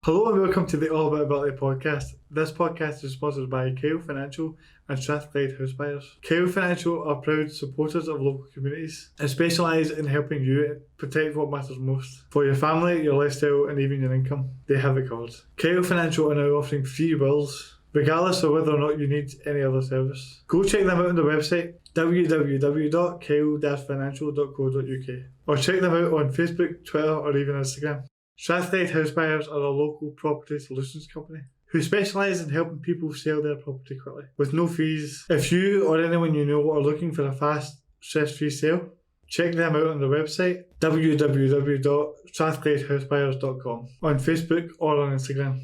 Hello and welcome to the All About Ability podcast. This podcast is sponsored by Kyle Financial and Strathclyde House Buyers. Kyle Financial are proud supporters of local communities and specialise in helping you protect what matters most. For your family, your lifestyle and even your income, they have it covered. Kyle Financial are now offering free wills, regardless of whether or not you need any other service. Go check them out on the website www.kyle-financial.co.uk or check them out on Facebook, Twitter or even Instagram. Strathclyde House Buyers are a local property solutions company who specialise in helping people sell their property quickly with no fees. If you or anyone you know are looking for a fast, stress-free sale, check them out on the website www.strathclydehousebuyers.com, on Facebook or on Instagram.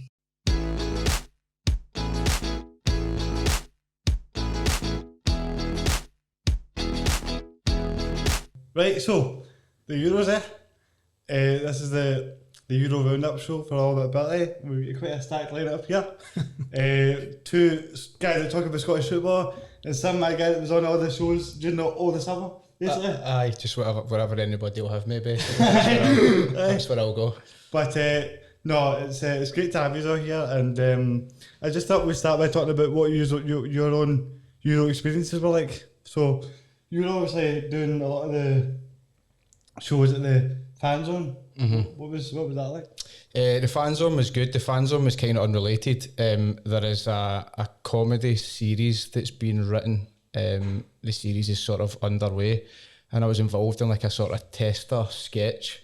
Right, so the Euros there. This is the Euro Roundup show for All About Ability. We've got quite a stacked lineup here. Two guys that talk about Scottish football, and some my guy that was on all the shows during all the summer, basically. Aye, just wherever anybody will have me, basically. That's where I'll go. But no, it's great to have you all here, and I just thought we'd start by talking about what your own Euro experiences were like. So you were obviously doing a lot of the shows at the Fan Zone. Mm-hmm. What was that like? The Fan Zone was good. The Fan Zone was kind of unrelated. There is a comedy series that's been written. The series is sort of underway, and I was involved in like a sort of tester sketch,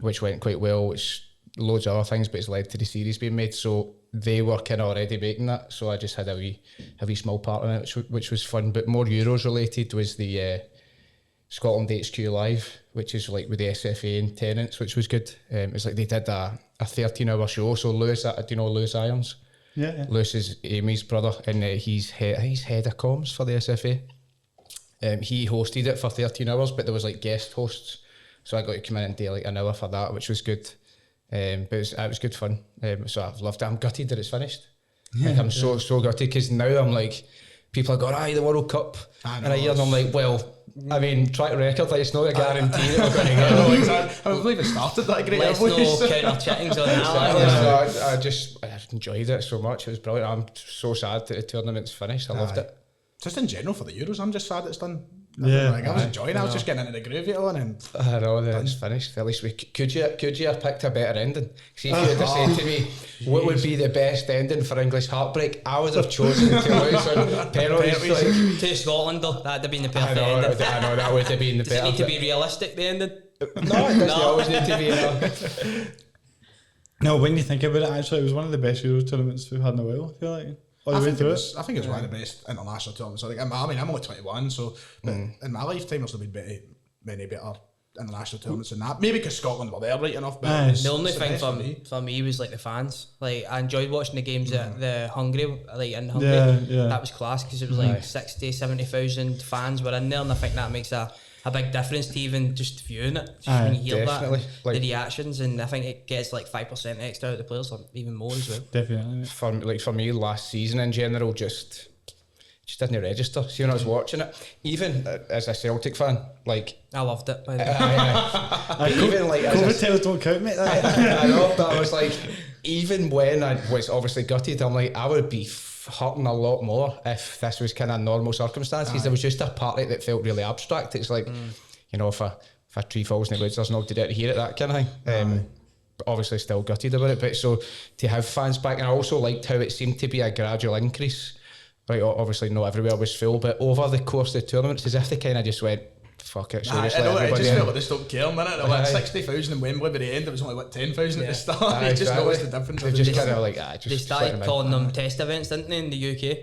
which went quite well, which loads of other things, but it's led to the series being made. So they were kind of already making that, so I just had a wee small part in it, which was fun. But more Euros related was the Scotland HQ Live, which is like with the SFA and Tenants, which was good. It's like they did a 13-hour show. So Lewis, do you know Lewis Irons? Yeah. Lewis is Amy's brother, and he's head of comms for the SFA. He hosted it for 13 hours, but there was like guest hosts, so I got to come in and do like an hour for that, which was good. But it was good fun. So I've loved it. I'm gutted that it's finished. Like I'm so gutted, because now I'm like, people are going, aye, the World Cup, and I hear them like, well, I mean, track record, like, it's not a guarantee that we're going to get it. Exactly. I believe it started that great. Let's no counter-checkings on that. I enjoyed it so much. It was brilliant. I'm so sad that the tournament's finished. I loved it. Just in general for the Euros, I'm just sad it's done. Yeah, I was enjoying it. I was just getting into the groove of it all, and I know that it's finished. At least could you have picked a better ending? See, if you had said to me what would be the best ending for English heartbreak, I would have chosen to lose on penalties. Like, to Scotland, though, that'd have been the perfect ending. I know that would have been the better. Does it need to be realistic, the ending? No, it doesn't always need to be. No, when you think about it, actually, it was one of the best Euro tournaments we've had in a while, I feel like. I think it was one of the best international tournaments. I mean, I'm only 21, so but in my lifetime there's been many better international tournaments than that. Maybe because Scotland were there right enough. But the only thing for me was like the fans. Like, I enjoyed watching the games at the Hungary, like in Hungary. Yeah. That was class, because it was like 60,000-70,000 fans were in there, and I think that makes a big difference to even just viewing it. Just when you hear that, like, the reactions, and I think it gets like 5% extra out of the players, or even more as well. Definitely. For me, last season in general, just didn't register. See, when I was watching it, even as a Celtic fan, like, I loved it. By the way. Even like COVID tales don't count, mate. I know, but I was like, even when I was obviously gutted, I'm like, I would be hurting a lot more if this was kind of normal circumstances. There was just a part of it that felt really abstract. It's like, you know, if a tree falls in the woods, there's nobody there to hear it, that kind of thing. But obviously still gutted about it. But so to have fans back, and I also liked how it seemed to be a gradual increase. Like, obviously not everywhere was full, but over the course of the tournaments, as if they kind of just went, fuck it, so just let everybody it just in. felt like they stopped caring, didn't it? They went 60,000 in Wembley by the end, it was only 10,000 at the start. You just noticed the difference. They just kind of like, they started calling them test events, didn't they, in the UK?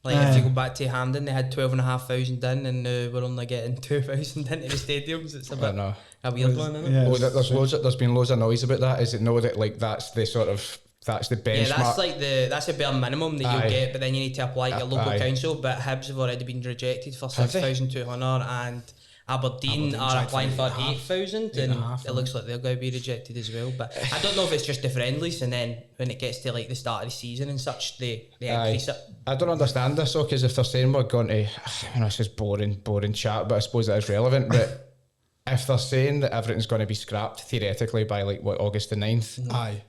Like, if you go back to Hampden, they had 12,500 in, and we're only getting 2,000 into the stadiums. It's a bit a weird one, isn't it? Yeah, there's been loads of noise about that. Is it know that like that's the benchmark? Yeah, that's the bare minimum that you'll get, but then you need to apply to your local council. But Hibs have already been rejected for 6,200, and Aberdeen are applying for 8,000, and it looks like they're going to be rejected as well. But I don't know if it's just the friendlies, and then when it gets to like the start of the season and such, they increase it. I don't understand this though, because if they're saying we're going to, this is boring chat, but I suppose that is relevant. But if they're saying that everything's going to be scrapped theoretically by like August the 9th, Aye.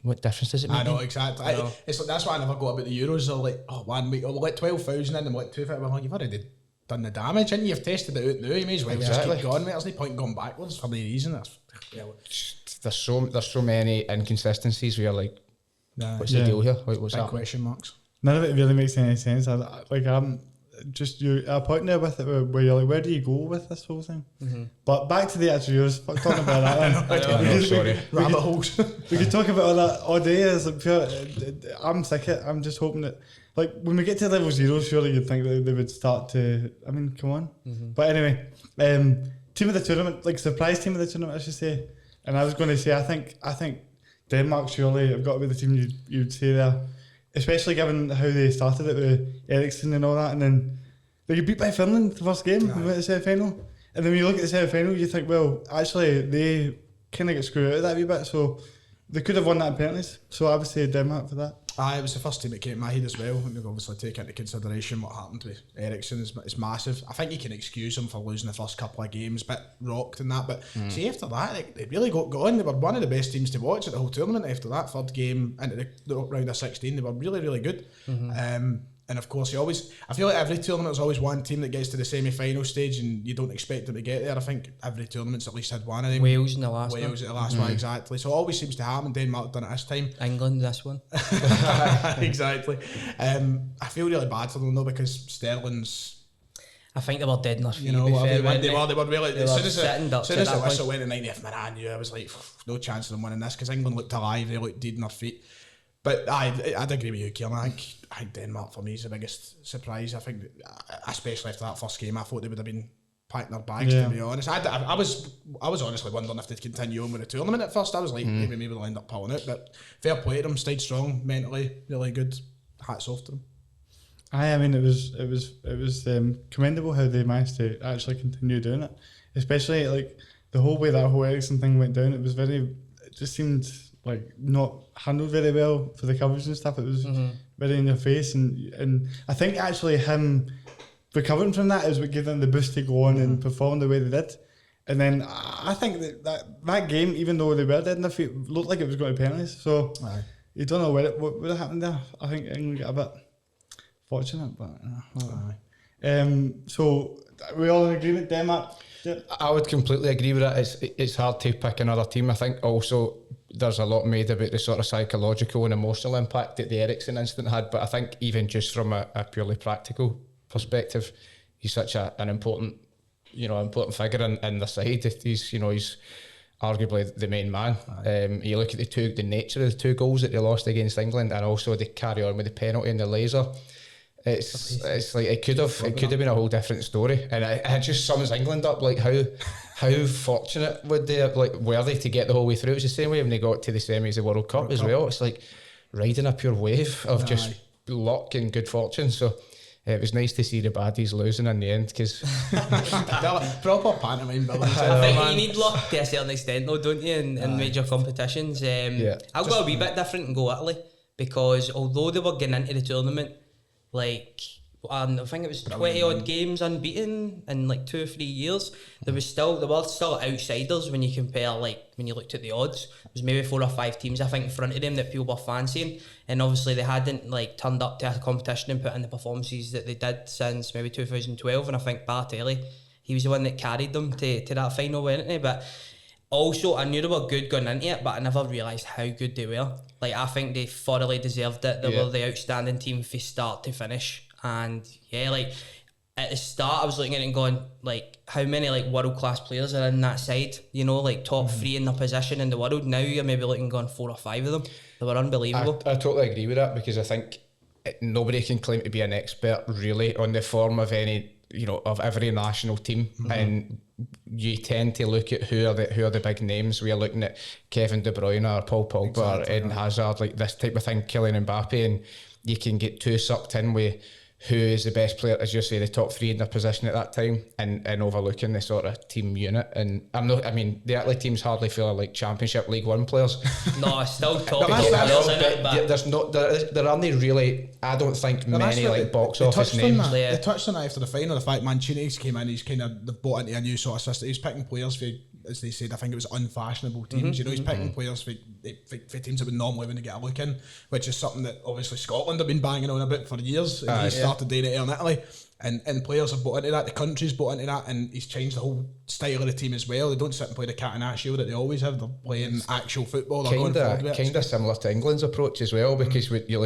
What difference does it make? I know, exactly. It's like, that's why I never got about the Euros. They're like, 1 week, we'll let 12,000 in and we'll let 2,000. Like, you've already done the damage, and you've tested it out now. You may as well just keep going, mate. There's no point in going backwards for no reason. There's so many inconsistencies where you're like, what's the deal here? What's big that? question marks. None of it really makes any sense. I'm just you're at a point there with it where you're like, where do you go with this whole thing? But back to the actual Euros, talking about that. I know, sorry. Rabbit holes. We could talk about all that all day. It's like pure, I'm sick of it. I'm just hoping that, like, when we get to level 0, surely you'd think that they would start to. I mean, come on. But anyway, team of the tournament, like surprise team of the tournament, I should say. And I was going to say, I think Denmark surely have got to be the team you'd say there, especially given how they started it with Eriksson and all that, and then they get beat by Finland the first game, we went to the semi-final. And then when you look at the semi-final, you think, well, actually they kind of get screwed out of that wee bit, so they could have won that in penalties. So I would say Denmark for that. It was the first team that came to my head as well. And you've obviously take into consideration what happened with Eriksson is massive. I think you can excuse him for losing the first couple of games, bit rocked and that. But see, after that, they really got going. They were one of the best teams to watch at the whole tournament. After that third game into the round of 16, they were really, really good. And of course, I feel like every tournament there's always one team that gets to the semi-final stage and you don't expect them to get there. I think every tournament's at least had one of them. Wales in the last one. Wales at the last one, exactly. So it always seems to happen. Denmark done it this time. England this one. Exactly. I feel really bad for them though, because Sterling's... I think they were dead in their feet. They were really... As soon as the whistle went in 90th minute, I knew, I was like, no chance of them winning this, because England looked alive, they looked dead in their feet. But I'd agree with you, Kieran. I think Denmark for me is the biggest surprise. I think, especially after that first game, I thought they would have been packing their bags. To be honest, I was honestly wondering if they'd continue on with the tournament at first. I was like, maybe they'll end up pulling out. But fair play to them, stayed strong mentally, really good. Hats off to them. I mean, it was commendable how they managed to actually continue doing it, especially like the whole way that whole Eriksson thing went down. It just seemed like not handled very well for the coverage and stuff. It was very in your face, and I think actually him recovering from that is what gave them the boost to go on and perform the way they did. And then I think that game, even though they were dead in their feet, looked like it was going to penalties. So you don't know what would have happened there. I think England got a bit fortunate, but so we all in agreement, Denmark. Yep. I would completely agree with that. It's hard to pick another team. I think also there's a lot made about the sort of psychological and emotional impact that the Eriksson incident had, but I think even just from a purely practical perspective, he's such an important figure in the side. He's arguably the main man. You look at the nature of the two goals that they lost against England, and also they carry on with the penalty and the laser. It's like it could have been a whole different story, and it just sums England up. Like how fortunate were they to get the whole way through? It was the same way when they got to the semis of World Cup as well. It's like riding a pure wave of just luck and good fortune. So it was nice to see the baddies losing in the end, because proper pantomime building. I think you need luck to a certain extent though, don't you, in major competitions. I'll go a wee bit different and go Italy, because although they were getting into the tournament, like I think it was 20 odd games unbeaten in like 2 or 3 years, they were still outsiders when you compare, like when you looked at the odds. There was maybe 4 or 5 teams I think in front of them that people were fancying, and obviously they hadn't like turned up to a competition and put in the performances that they did since maybe 2012, and I think Bartelli, he was the one that carried them to that final, wasn't he? But also, I knew they were good going into it, but I never realised how good they were. Like, I think they thoroughly deserved it. They were the outstanding team from start to finish. And like at the start, I was looking at it and going, like, how many like world class players are in that side? Like top 3 in their position in the world. Now you're maybe looking going 4 or 5 of them. They were unbelievable. I totally agree with that, because I think nobody can claim to be an expert really on the form of any, of every national team, and you tend to look at who are the big names. We are looking at Kevin De Bruyne or Paul Pogba or Eden Hazard, like this type of thing, Kylian Mbappe, and you can get too sucked in with who is the best player, as you say, the top 3 in their position at that time, and overlooking the sort of team unit. And the Italy team's hardly full of like Championship League One players. No, still top there aren't really, I don't think, many like box office names. They touched on that after the final. The fact Mancini's came in, they've bought into a new sort of system. He's picking players for, as they said, I think it was unfashionable teams. He's picking players for teams that would normally wouldn't get a look in, which is something that obviously Scotland have been banging on about for years. And he started doing it in Italy, and players have bought into that. The country's bought into that, and he's changed the whole style of the team as well. They don't sit and play the cat and ass show that they always have. They're playing actual football. Kind of similar to England's approach as well, because you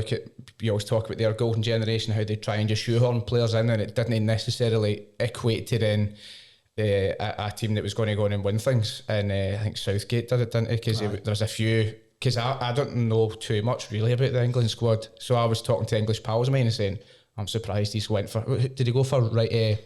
always talk about their golden generation, how they try and just shoehorn players in, and it didn't necessarily equate to then a team that was going to go on and win things. And I think Southgate did it, didn't he? Because there's a few, because I don't know too much really about the England squad, so I was talking to English pals of mine and saying, I'm surprised he's went for, did he go for Rice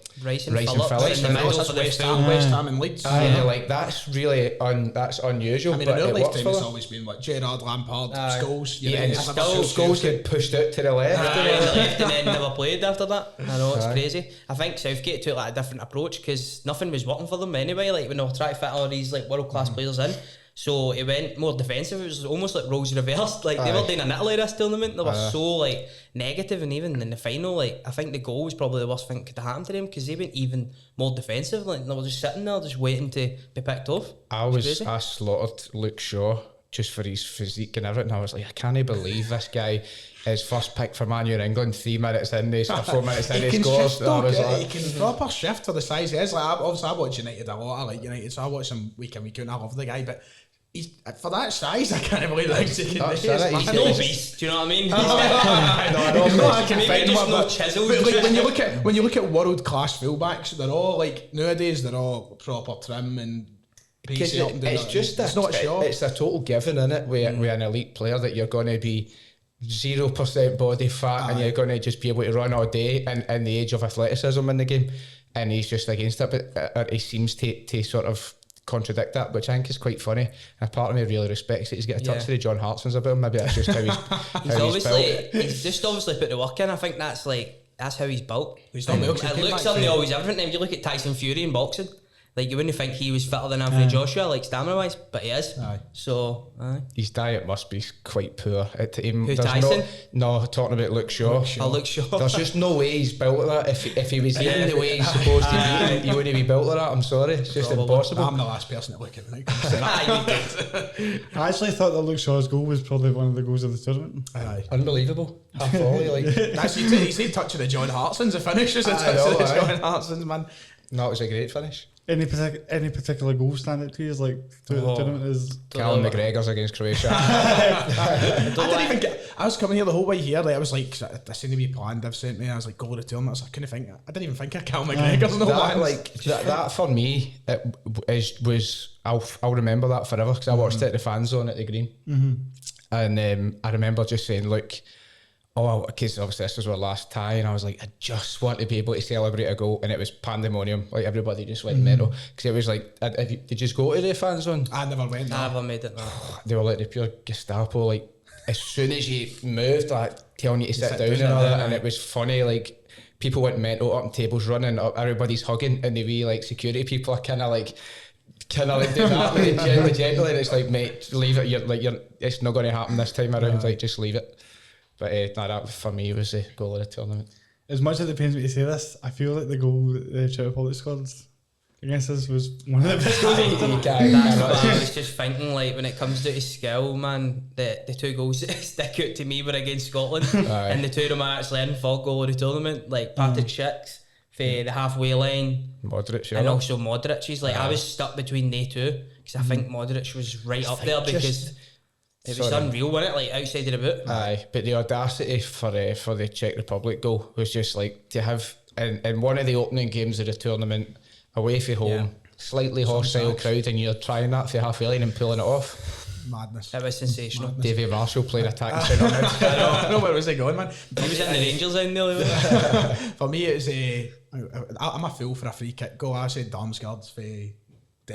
and Phillips? West Ham and Leeds. Like that's really that's unusual. I mean, in our lifetime it's always been like Gerrard, Lampard, Scholes. Scholes get pushed out to the left. And then never played after that. I know, it's crazy. I think Southgate took like a different approach because nothing was working for them anyway. Like when they were trying to fit all these like world class players in. So it went more defensive. It was almost like roles reversed. Like they were doing in Italy this tournament. They were so like negative, and even in the final, like I think the goal was probably the worst thing that could have happened to them because they went even more defensive. Like they were just sitting there, just waiting to be picked off. I slaughtered Luke Shaw just for his physique and everything. I was like, I can't believe this guy is first pick for Man U in England 3 minutes in, or 4 minutes in, he scores. He can proper shift for the size he is. Like obviously I watch United a lot. I like United, so I watch him week in, week out, and I love the guy, but he's for that size, I can't believe that he can do it. He's no beast, do you know what I mean? When you look at world class fullbacks, they're all like nowadays they're all proper trim and pacey up and down. It's not a show. It's a total given, isn't it? With an elite player that you're going to be 0% body fat and you're going to just be able to run all day in the age of athleticism in the game, and he's just against it, but he seems to sort of contradict that, which I think is quite funny. And part of me really respects it. He's got a touch of the John Hartsons about him. Maybe that's just how he's just obviously put the work in. I think that's how he's built. He's done well. It looks something always different. If you look at Tyson Fury in boxing, like you wouldn't think he was fitter than Anthony Joshua, like stamina wise, but he is. So his diet must be quite poor. Who, Tyson? No, talking about Luke Shaw. Luke Shaw. There's just no way he's built like that. If he was eating the way he's supposed to be, he wouldn't be built like that. I'm sorry, it's just impossible. I'm the last person to look at it. I actually thought that Luke Shaw's goal was probably one of the goals of the tournament. Unbelievable. Half volley, like that's he's touch of the John Hartsons. The finish is a touch of the John Hartsons, man. No, it was a great finish. Any particular goal stand out to you? Like throughout the tournament is Callum McGregor's against Croatia. I was coming here the whole way here. Like I was like, this seemed to be planned. They've sent me. I was like, goal of the tournament. I didn't even think of Callum McGregor's. That for me, I'll remember that forever because I watched it at the fan zone at the Green, and I remember just saying, look. Because obviously this was our last tie, and I was like, I just want to be able to celebrate a goal, and it was pandemonium. Like everybody just went mental because it was like, did you just go to the fan zone? I never went. I never made it. No. They were like the pure Gestapo. Like as soon as you moved, like telling you to sit down and all that, and it was funny. Like people went mental, up on tables running, up, everybody's hugging, and the wee like security people are kind of like do that really gently, and it's like, mate, leave it. It's not going to happen this time around. Like just leave it. But that for me was the goal of the tournament. As much as it pains me to say this, I feel like the goal that the Czech Republic scored against us was one of the best goals of the tournament. That's what I was just thinking, like when it comes to skill, man, the 2 goals that stick out to me were against Scotland, and the 2 of them I actually in for goal of the tournament, like Patrick Schick's for the halfway line, Modric, and also Modric. He's like, I was stuck between they two because I think Modric was right up there because. It was unreal, wasn't it? Like outside of the boot. Aye, but the audacity for the Czech Republic goal was just like to have in one of the opening games of the tournament away from home, slightly hostile crowd, and you're trying that for halfway line and pulling it off. Madness. It was sensational. Davy Marshall playing attacking centre mid. I know where was he going, man. He was in the Rangers end there. For me, it's I'm a fool for a free kick goal. I said Damsgaard's for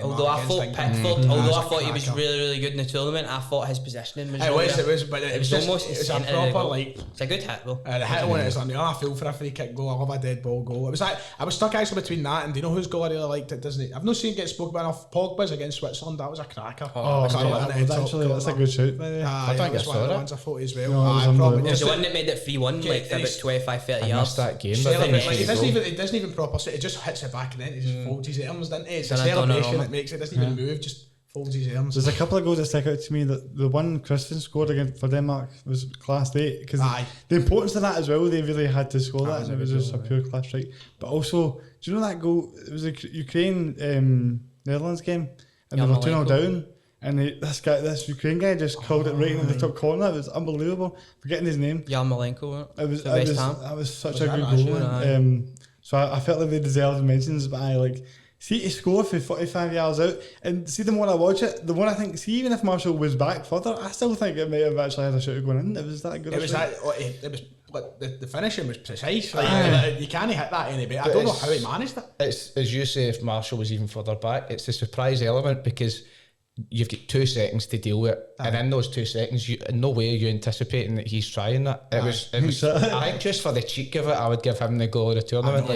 Although I thought Pickford, although I thought he was really, really good in the tournament, I thought his positioning was it was almost a proper like. It's a good hit though. The hit when it was on the I feel for a free kick goal. I love a dead ball goal. It was like I was stuck actually between that and do you know whose goal I really liked? It doesn't. I've not seen it get spoken about enough. Pogba's against Switzerland. That was a cracker. That's a good shoot. I think it's one of the ones I thought as well. No, it was the one that made it 3-1, like about 25-30 yards. That game, it doesn't even proper. It just hits it back and then it just folds his arms, doesn't it? It's a celebration that makes it. Doesn't even move. Just folds his arms. There's a couple of goals that stick out to me. That the one Christian scored against for Denmark was class 8 because the importance of that as well. They really had to score that, and it was just a pure class strike. But also, do you know that goal? It was a Ukraine Netherlands game, and they were 2-0 down. And this Ukraine guy just called it right in the top corner. It was unbelievable. Forgetting his name. Yarmolenko. That was such a good goal. So I felt like they deserved mentions, but see to score for 45 yards out, and see the more I watch it, the more I think, see even if Marshall was back further, I still think it might have actually had a shot going in. It was that good. It was the finishing was precise. You can't hit that any better. I don't know how he managed it. It's as you say, if Marshall was even further back, it's the surprise element because you've got 2 seconds to deal with it, and in those 2 seconds, in no way are you anticipating that he's trying that. It was. I think just for the cheek of it, I would give him the goal of the tournament.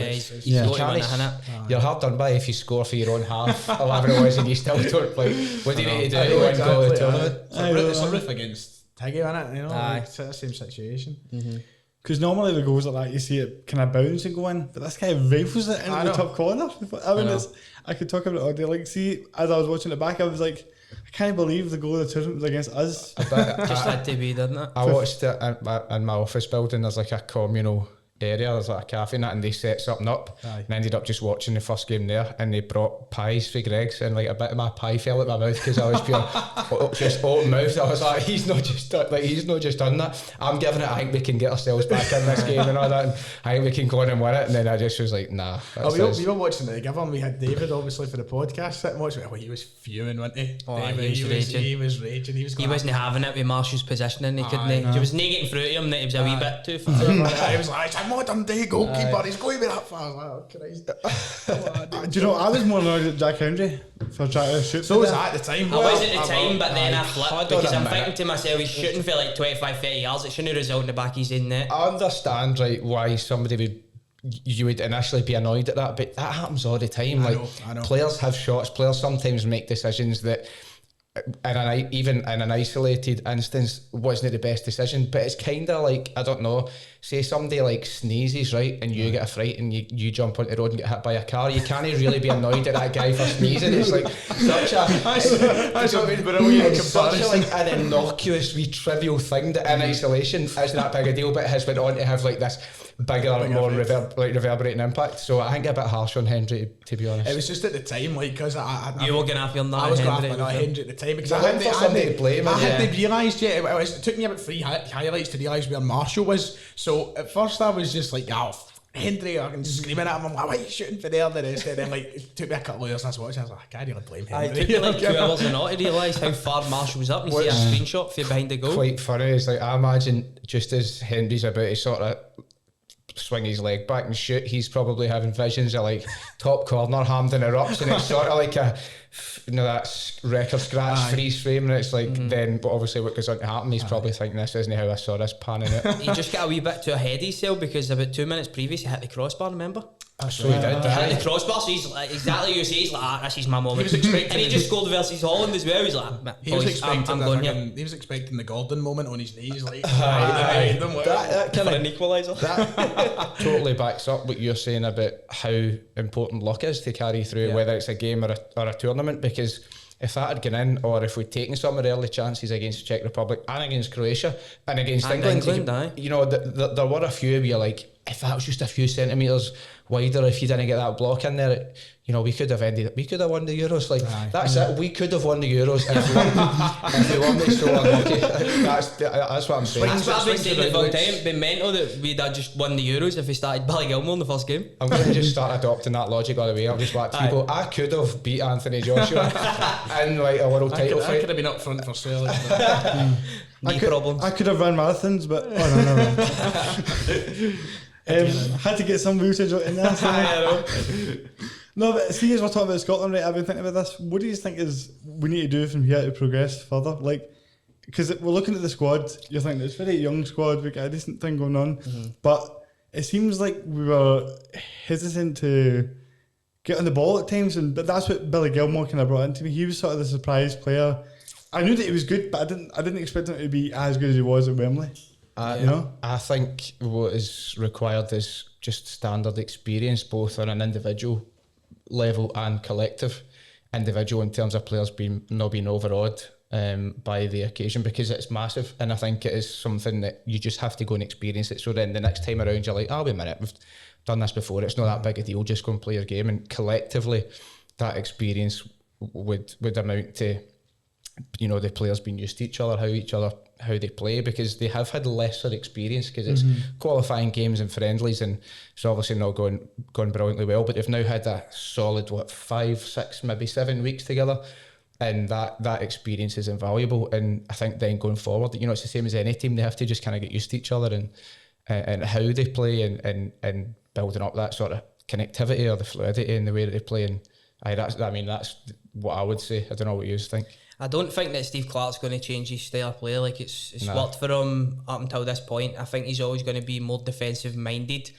You're hard done by if you score for your own half, or whatever it was, and you still don't what do you need to do to win goal of the tournament? It's a roof against Tiggy, isn't it? You know, it's the same situation. Because normally the goals like that, you see it kind of bounce and go in, but this guy rifles it into the top corner. I mean, I could talk about it all day. Like, see, as I was watching it back, I was like, I can't believe the goal of the tournament was against us. Just had to be, didn't it? I watched it in my office building. There's like a communal area, there's like a cafe in it, and they set something up. And I ended up just watching the first game there, and they brought pies for Greg's, and like a bit of my pie fell out my mouth because I was pure just open mouthed. I was like, he's not just done that. I'm giving it. I think we can get ourselves back in this game and all that, and I think we can go on and win it. And then I just was like, nah. We were watching it together, and we had David obviously for the podcast sitting watching it. Well, he was fuming, wasn't he? He was raging. He wasn't having it with Marshall's positioning. He couldn't. He was nagging through to him that he was a wee bit too far. He was like, modern day goalkeeper, he's going to be that far. Like, do you know, I was more annoyed at Jack Hendry for trying to shoot. So was I at the time. I was at the time, but then I flipped because I'm thinking to myself, he's shooting for like 25-30 yards. It shouldn't result in the back of his in net. I understand why you would initially be annoyed at that, but that happens all the time. I know. Players have shots. Players sometimes make decisions that, even in an isolated instance, wasn't the best decision. But it's kind of like, I don't know, say somebody like sneezes, right, and you get a fright and you jump onto the road and get hit by a car. You can't really be annoyed at that guy for sneezing. It's like such an innocuous wee trivial thing that in isolation isn't that big a deal, but it has went on to have like this bigger, more reverberating impact. So I think a bit harsh on Hendry, to be honest. It was just at the time, like, because you were going to have your I was going to have Hendry at the time because I hadn't realised yet. It took me about 3 highlights to realise where Marshall was. So at first I was just like, Hendry, I can screaming at him. I'm like, why are you shooting for there? The rest, and then like it took me a couple of years. I was watching. I was like, I can't really blame Hendry. It took me like 2 hours and not to realise how far Marshall was up. You see a screenshot for behind the goal. Quite funny. It's like I imagine just as Hendry's about to sort of swing his leg back and shoot, he's probably having visions of like top corner, Hampden erupts, and it's sort of like that record scratch freeze frame, and it's like then, but obviously what goes on to happen, he's probably thinking, this isn't how I saw this panning out. He just got a wee bit too ahead of himself because about 2 minutes previous he hit the crossbar, remember? So he did. He hit the crossbar, so he's like, exactly you say, he's like, this is my moment. And he just scored versus Holland as well. He's like, I'm going here. He was expecting the Gordon moment on his knees, like that kind of an equaliser. That totally backs up what you're saying about how important luck is to carry through, whether it's a game or a tournament, because if that had gone in, or if we'd taken some of the early chances against the Czech Republic and against Croatia and against England, there were a few where you're like, if that was just a few centimetres wider, if you didn't get that block in there, we could have won the Euros. Like that's it. We could have won the Euros if we weren't so unlucky. That's what I'm saying. That's what I've been saying the whole time. It'd been mental that we'd have just won the Euros if we started Billy Gilmore in the first game. I'm going to just start adopting that logic all the way. I'll just watch people. I could have beat Anthony Joshua in like a world title fight. I could have been up front for Australia. I could have run marathons, but no. Had to get some usage in there. No, but see, as we're talking about Scotland, right, I've been thinking about this. What do you think is we need to do from here to progress further? Like, because we're looking at the squad, you're thinking it's a very young squad, we've got a decent thing going on, but it seems like we were hesitant to get on the ball at times, but that's what Billy Gilmore kind of brought into me. He was sort of the surprise player. I knew that he was good, but I didn't expect him to be as good as he was at Wembley. I think what is required is just standard experience, both on an individual level and collective. Individual in terms of players not being overawed by the occasion, because it's massive, and I think it is something that you just have to go and experience it, so then the next time around you're like, wait a minute, we've done this before, it's not that big a deal, just go and play your game. And collectively that experience would amount to, you know, the players being used to each other, how they play, because they have had lesser experience, because it's qualifying games and friendlies, and it's obviously not gone brilliantly well, but they've now had a solid 5, 6, maybe 7 weeks together, and that experience is invaluable. And I think then going forward, you know, it's the same as any team, they have to just kind of get used to each other and how they play, and building up that sort of connectivity or the fluidity in the way that they play. And that's what I would say. I don't know what you think. I don't think that Steve Clarke's going to change his style of play. Like, it's worked for him up until this point. I think he's always going to be more defensive minded.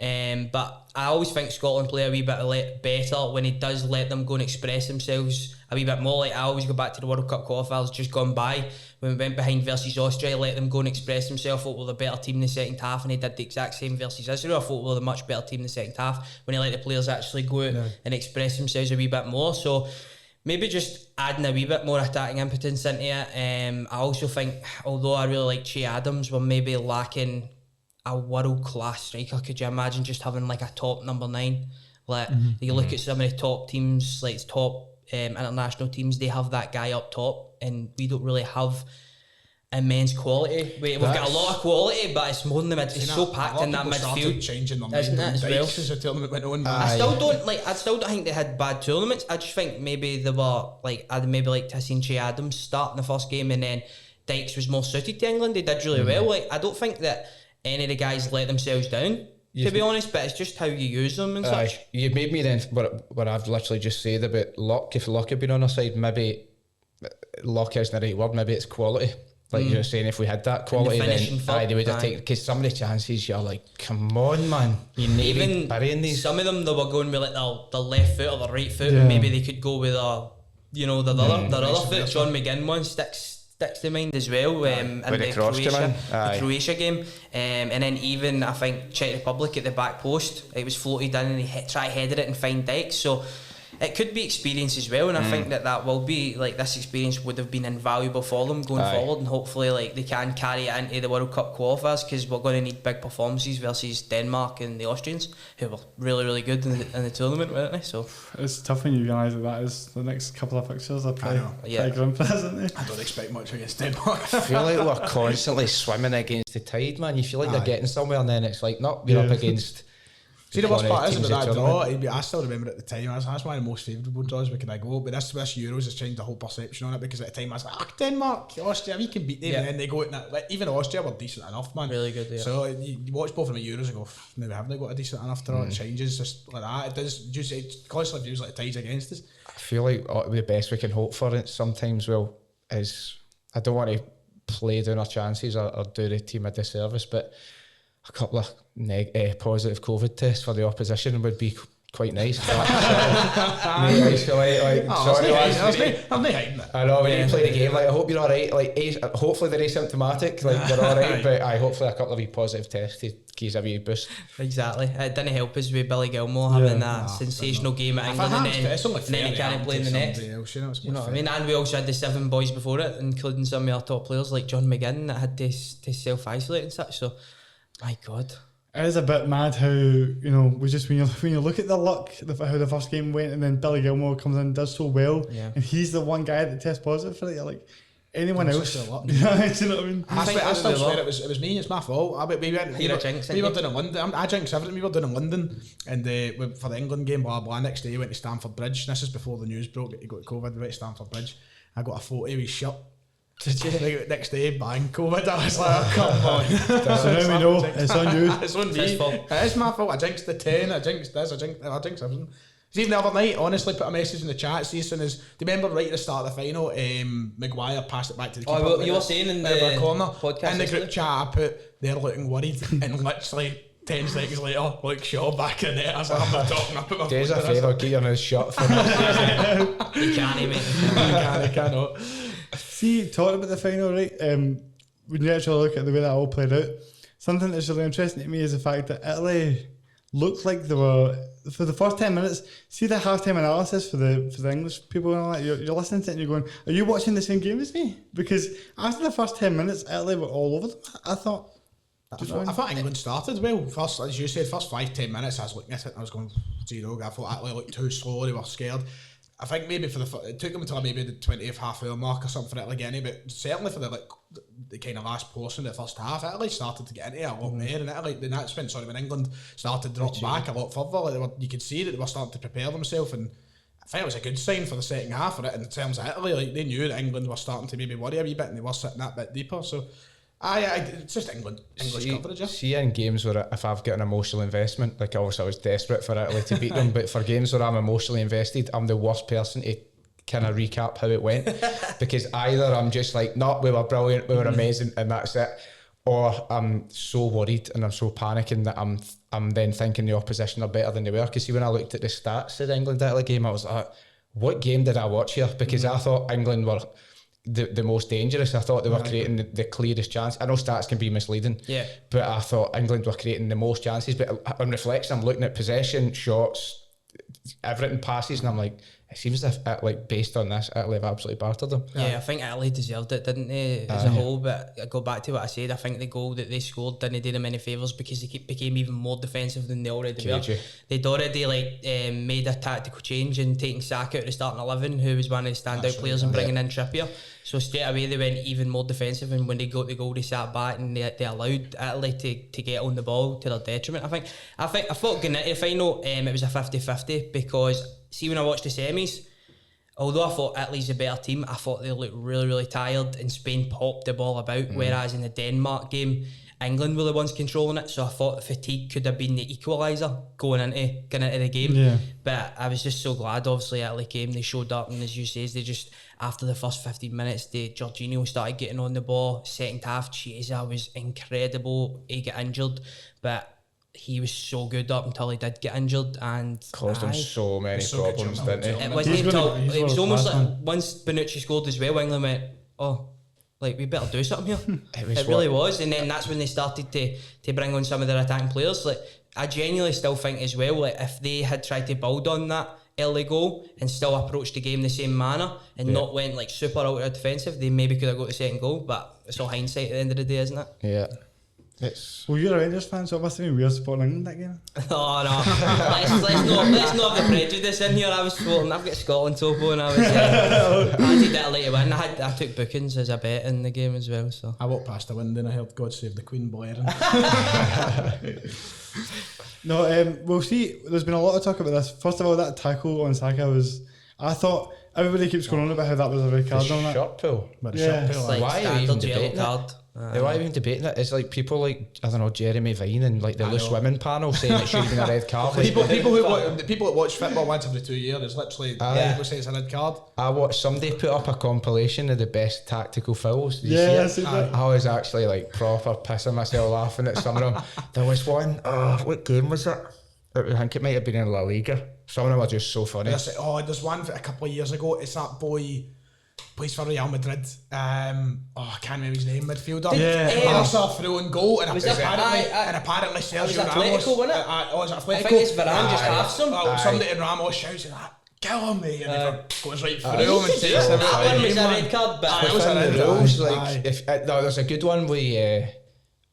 But I always think Scotland play a wee bit better when he does let them go and express themselves a wee bit more. Like, I always go back to the World Cup qualifiers just gone by, when we went behind versus Austria, let them go and express themselves. I thought we were the better team in the second half, and he did the exact same versus Israel. I thought we were the much better team in the second half, when he let the players actually go out and express themselves a wee bit more. So maybe just adding a wee bit more attacking impotence into it. I also think, although I really like Che Adams, we're maybe lacking a world-class striker. Could you imagine just having like a top number 9? Like, you look at some of the top teams, like top international teams, they have that guy up top, and we don't really have immense quality. We've got a lot of quality, but it's more than the mid. It's so packed in that midfield, changing their isn't it, as well? As the tournament went on. I still don't think they had bad tournaments. I just think maybe they were like, I'd maybe like to have seen Che Adams start in the first game, and then Dykes was more suited to England. They did really well. Like, I don't think that any of the guys let themselves down, to be honest, but it's just how you use them and such. You made me then what I've literally just said about luck. If luck had been on our side, maybe luck isn't the right word, maybe it's quality. Like you're saying, if we had that quality, then they would have taken, because some of the chances you're like, come on, man, you need to be burying these. Some of them, they were going with like the left foot or the right foot, and maybe they could go with the other foot. John McGinn one sticks to mind as well, in the Croatia game, and then even I think Czech Republic at the back post, it was floated in and he headed it and find Dykes. So it could be experience as well, and I think that will be, like, this experience would have been invaluable for them going forward, and hopefully like they can carry it into the World Cup qualifiers, because we're going to need big performances versus Denmark and the Austrians, who were really, really good in the tournament, weren't they? So it's tough when you realise that is the next couple of fixtures are pretty grim for us, isn't they? I don't expect much against Denmark. I feel like we're constantly swimming against the tide, man. You feel like they're getting somewhere, and then it's like, no, we're up against. See, the worst part is about that draw, I still remember at the time, that's one of the most favourable draws we could go, but this Euros has changed the whole perception on it, because at the time I was like, Denmark, Austria, we can beat them, and then they go, like, even Austria were decent enough, man. Really good, yeah. So you watch both of them at Euros and go, no, we haven't got a decent enough draw. It changes just like that. It does, just, it constantly feels like the tide's against us. I feel like the best we can hope for it sometimes, is, I don't want to play down our chances or do the team a disservice, but a couple of positive COVID tests for the opposition would be quite nice. I'm not hiding it. I know, when you play the game, like, I hope you're alright. Like, hopefully they're asymptomatic, like they're alright, but hopefully a couple of wee positive tests to give us a wee boost. Exactly. It didn't help us with Billy Gilmore having that sensational game at England, and then he can't play in the net. You know what I mean? And we also had the 7 boys before it, including some of our top players like John McGinn, that had to self-isolate and such. So, my God. It is a bit mad how, you know, we just, when you look at the luck, how the first game went, and then Billy Gilmore comes in and does so well, and he's the one guy that tests positive for it. You're like, anyone else? Do you know what I mean? I still swear it was me. It's my fault. We were down in London. I jinxed everything. We were down in London, and for the England game, blah blah. Next day, we went to Stamford Bridge. This is before the news broke that he got COVID. We went to Stamford Bridge. I got a photo of his shirt. Next day, bang, COVID. I was like, oh, come on. So now we know it's on you. It's on me. It is my fault. I jinxed the 10. I jinxed this. I jinxed everything. even the other night, honestly, put a message in the chat. See, as soon as, do you remember right at the start of the final, Maguire passed it back to the keeper. Oh, you were saying in the corner podcast in the group chat, I put, they're looking worried, and literally 10 seconds later, like Shaw back in there. I was like, I'm not talking. I put my There's a favour, get your nose shut for this. You can't, mate. I cannot. See, talking about the final, right? When you actually look at the way that all played out, something that's really interesting to me is the fact that Italy looked like they were, for the first 10 minutes, see the half-time analysis for the English people and all that, you're listening to it and you're going, are you watching the same game as me? Because after the first 10 minutes, Italy were all over them. I thought England started well. First, as you said, first 5-10 minutes, I was looking at it and I was going, I thought Italy looked too slow, they were scared. I think maybe it took them until maybe the 20th half-hour mark or something for Italy getting, but certainly for the kind of last portion of the first half, Italy started to get into it a lot more, and Italy, that's when England started to drop back a lot further. Like you could see that they were starting to prepare themselves, and I think it was a good sign for the second half for it in terms of Italy. Like they knew that England were starting to maybe worry a wee bit, and they were sitting that bit deeper. So it's just English coverage. See, in games where if I've got an emotional investment, like obviously I was desperate for Italy to beat them, but for games where I'm emotionally invested, I'm the worst person to kind of recap how it went, because either I'm just like, no, we were brilliant, we were amazing, and that's it, or I'm so worried and I'm so panicking that I'm then thinking the opposition are better than they were. Because see, when I looked at the stats of the England-Italy game, I was like, what game did I watch here? Because I thought England were the most dangerous. I thought they were creating the clearest chance. I know stats can be misleading, but I thought England were creating the most chances. But on reflection, I'm looking at possession, shots, everything, passes, and I'm like, it seems as if, like, based on this, Italy have absolutely battered them. Yeah, I think Italy deserved it, didn't they, as a whole? But I go back to what I said, I think the goal that they scored didn't do them any favours, because they became even more defensive than they already were. They'd already made a tactical change and taking Saka out of the starting 11, who was one of the standout players, and bringing in Trippier. So straight away they went even more defensive, and when they got the goal they sat back and they allowed Italy to get on the ball to their detriment. I thought going into the final, it was a 50-50, because see, when I watched the semis, although I thought Italy's a better team, I thought they looked really, really tired, and Spain popped the ball about, whereas in the Denmark game, England were the ones controlling it, so I thought the fatigue could have been the equaliser going into the game. Yeah. But I was just so glad, obviously, Italy came, they showed up, and as you say, they just, after the first 15 minutes, Jorginho started getting on the ball. Second half, Chiesa was incredible. He got injured, but he was so good up until he did get injured, and caused him so many problems, didn't he? It wasn't until it was almost like once Bonucci scored as well, England went, oh, like, we better do something here. It really was, and then that's when they started to bring on some of their attacking players. Like, I genuinely still think as well, like, if they had tried to build on that early goal and still approached the game the same manner and not went like super ultra defensive, they maybe could have got the second goal. But it's all hindsight at the end of the day, isn't it? Yeah. Well, you're a Rangers fan, so it must have been weird supporting England that game. Oh no, let's not have the prejudice in here. I was supporting, I've got Scotland topo, and I did Italy to win. I took bookings as a bet in the game as well. So I walked past the window and I heard God Save the Queen blaring. No, we'll see. There's been a lot of talk about this. First of all, that tackle on Saka was, I thought, everybody keeps going on about how that was a red card on that. Shot pull. It's like why are we even debating card? Why are we even debating it? It's like people like, I don't know, Jeremy Vine and like the loose women panel saying it should have been a red card. people that watch football once every 2 years, there's literally people say it's a red card. I watched somebody put up a compilation of the best tactical fouls. I was actually like proper pissing myself laughing at some of them. There was one, what game was it? I think it might have been in La Liga. Some of them are just so funny. There's one a couple of years ago. It's that boy plays for Real Madrid. I can't remember his name. Midfielder. Barca through and goal, and apparently Sergio Ramos. Wasn't it? Was it Atletico? I think it's Varane just halves him. Somebody in Ramos shouts at that. Kill him, mate, and he goes right through him and takes That him. one was a red card, but it was a red rules. Like, there's a good one where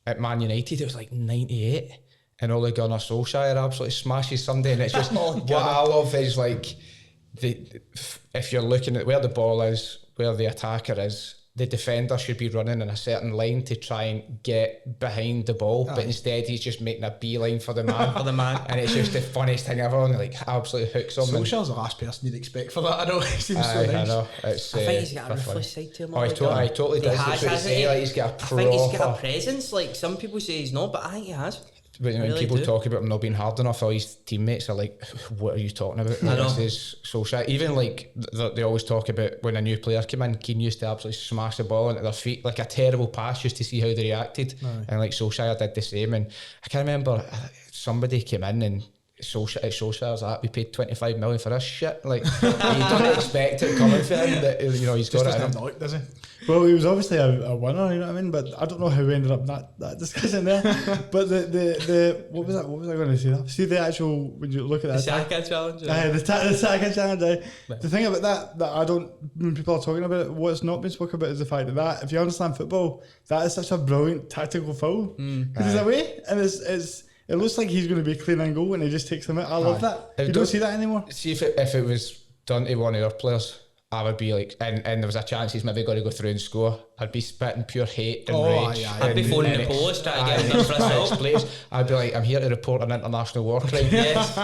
at Man United it was like 98, and Ole Gunnar Solskjaer absolutely smashes somebody, and it's just what I love is like if you're looking at where the ball is, where the attacker is, the defender should be running in a certain line to try and get behind the ball, but instead he's just making a beeline for the man. And it's just the funniest thing ever, and he like absolutely hooks him. Solskjaer's the last person you'd expect for that. I know, it seems so nice. I know. I think he's got a ruthless side to him. He totally does. He's got a presence. Like, some people say he's not, but I think he has. when really people do. talk about him not being hard enough, all his teammates are like, what are you talking about? I know. This is so shy. Even like they always talk about when a new player came in, Keane used to absolutely smash the ball into their feet, like a terrible pass, just to see how they reacted. And like Solskjaer did the same. And I can remember somebody came in and Solskjaer's like, we paid 25 million for this shit. Like, you don't expect it coming from him, that, you know, he's just got it in him. doesn't look, does he? Well, he was obviously a winner, you know what I mean? But I don't know how we ended up in that discussion there. But the what was I going to say? See the actual, when you look at that, the Saka challenge. the Saka challenge. The thing about that I don't, when people are talking about it, what's not been spoken about is the fact that if you understand football, that is such a brilliant tactical foul. Because he's away, and it looks like he's going to be clean and goal, and he just takes them out. I love that. You don't see that anymore. See if it was done to one of our players, I would be like, and there was a chance he's maybe got to go through and score, I'd be spitting pure hate and rage. I'd be phoning the police trying to get him for assault. I'd be like, I'm here to report an international war crime. Yes.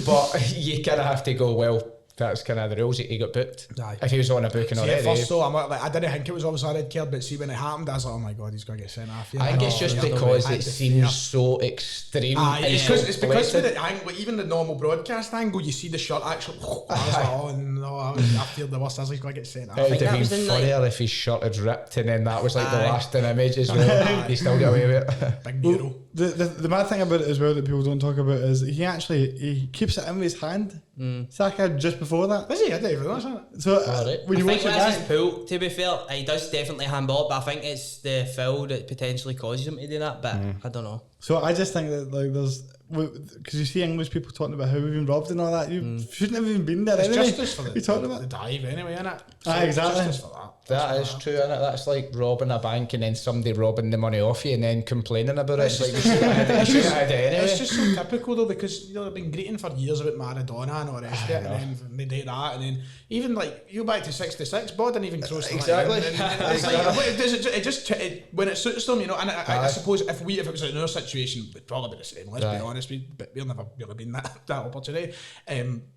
But you kind of have to go, well, that's kind of the rules. He got booked. If he was on a booking already. First though, I didn't think it was obviously a red card, but see when it happened, I was like, oh my god, he's going to get sent off. I think it's just because it seems so extreme. It's because with it, even the normal broadcast angle, you see the shot actually. I was like, oh no, I feared the worst. I was like, he's going to get sent off. It would have been funnier if his shirt had ripped and then that was like the last in image as well. He still got away with it. Big mural. The mad thing about it as well that people don't talk about is he keeps it in his hand. Saka just before that. Is he? I didn't even realize that. So when you watch it that's back, his pull. To be fair, he does definitely handball, but I think it's the foul that potentially causes him to do that. But I don't know. So I just think that like there's, because you see English people talking about how we've been robbed and all that. You shouldn't have even been there. It's anyway. justice for the dive anyway, innit? Exactly. Justice for that. That is true, innit? That's like robbing a bank and then somebody robbing the money off you and then complaining about it. It's like, you should have had it anyway. It's just so typical though, because they've been greeting for years about Maradona and all the rest of it, and then they do that, and then even like you back to 66, Bod didn't even cross the line. Exactly. When it suits them, you know. And I suppose if it was in our situation, we'd probably be the same. Let's be honest, we've never really been that opportunity.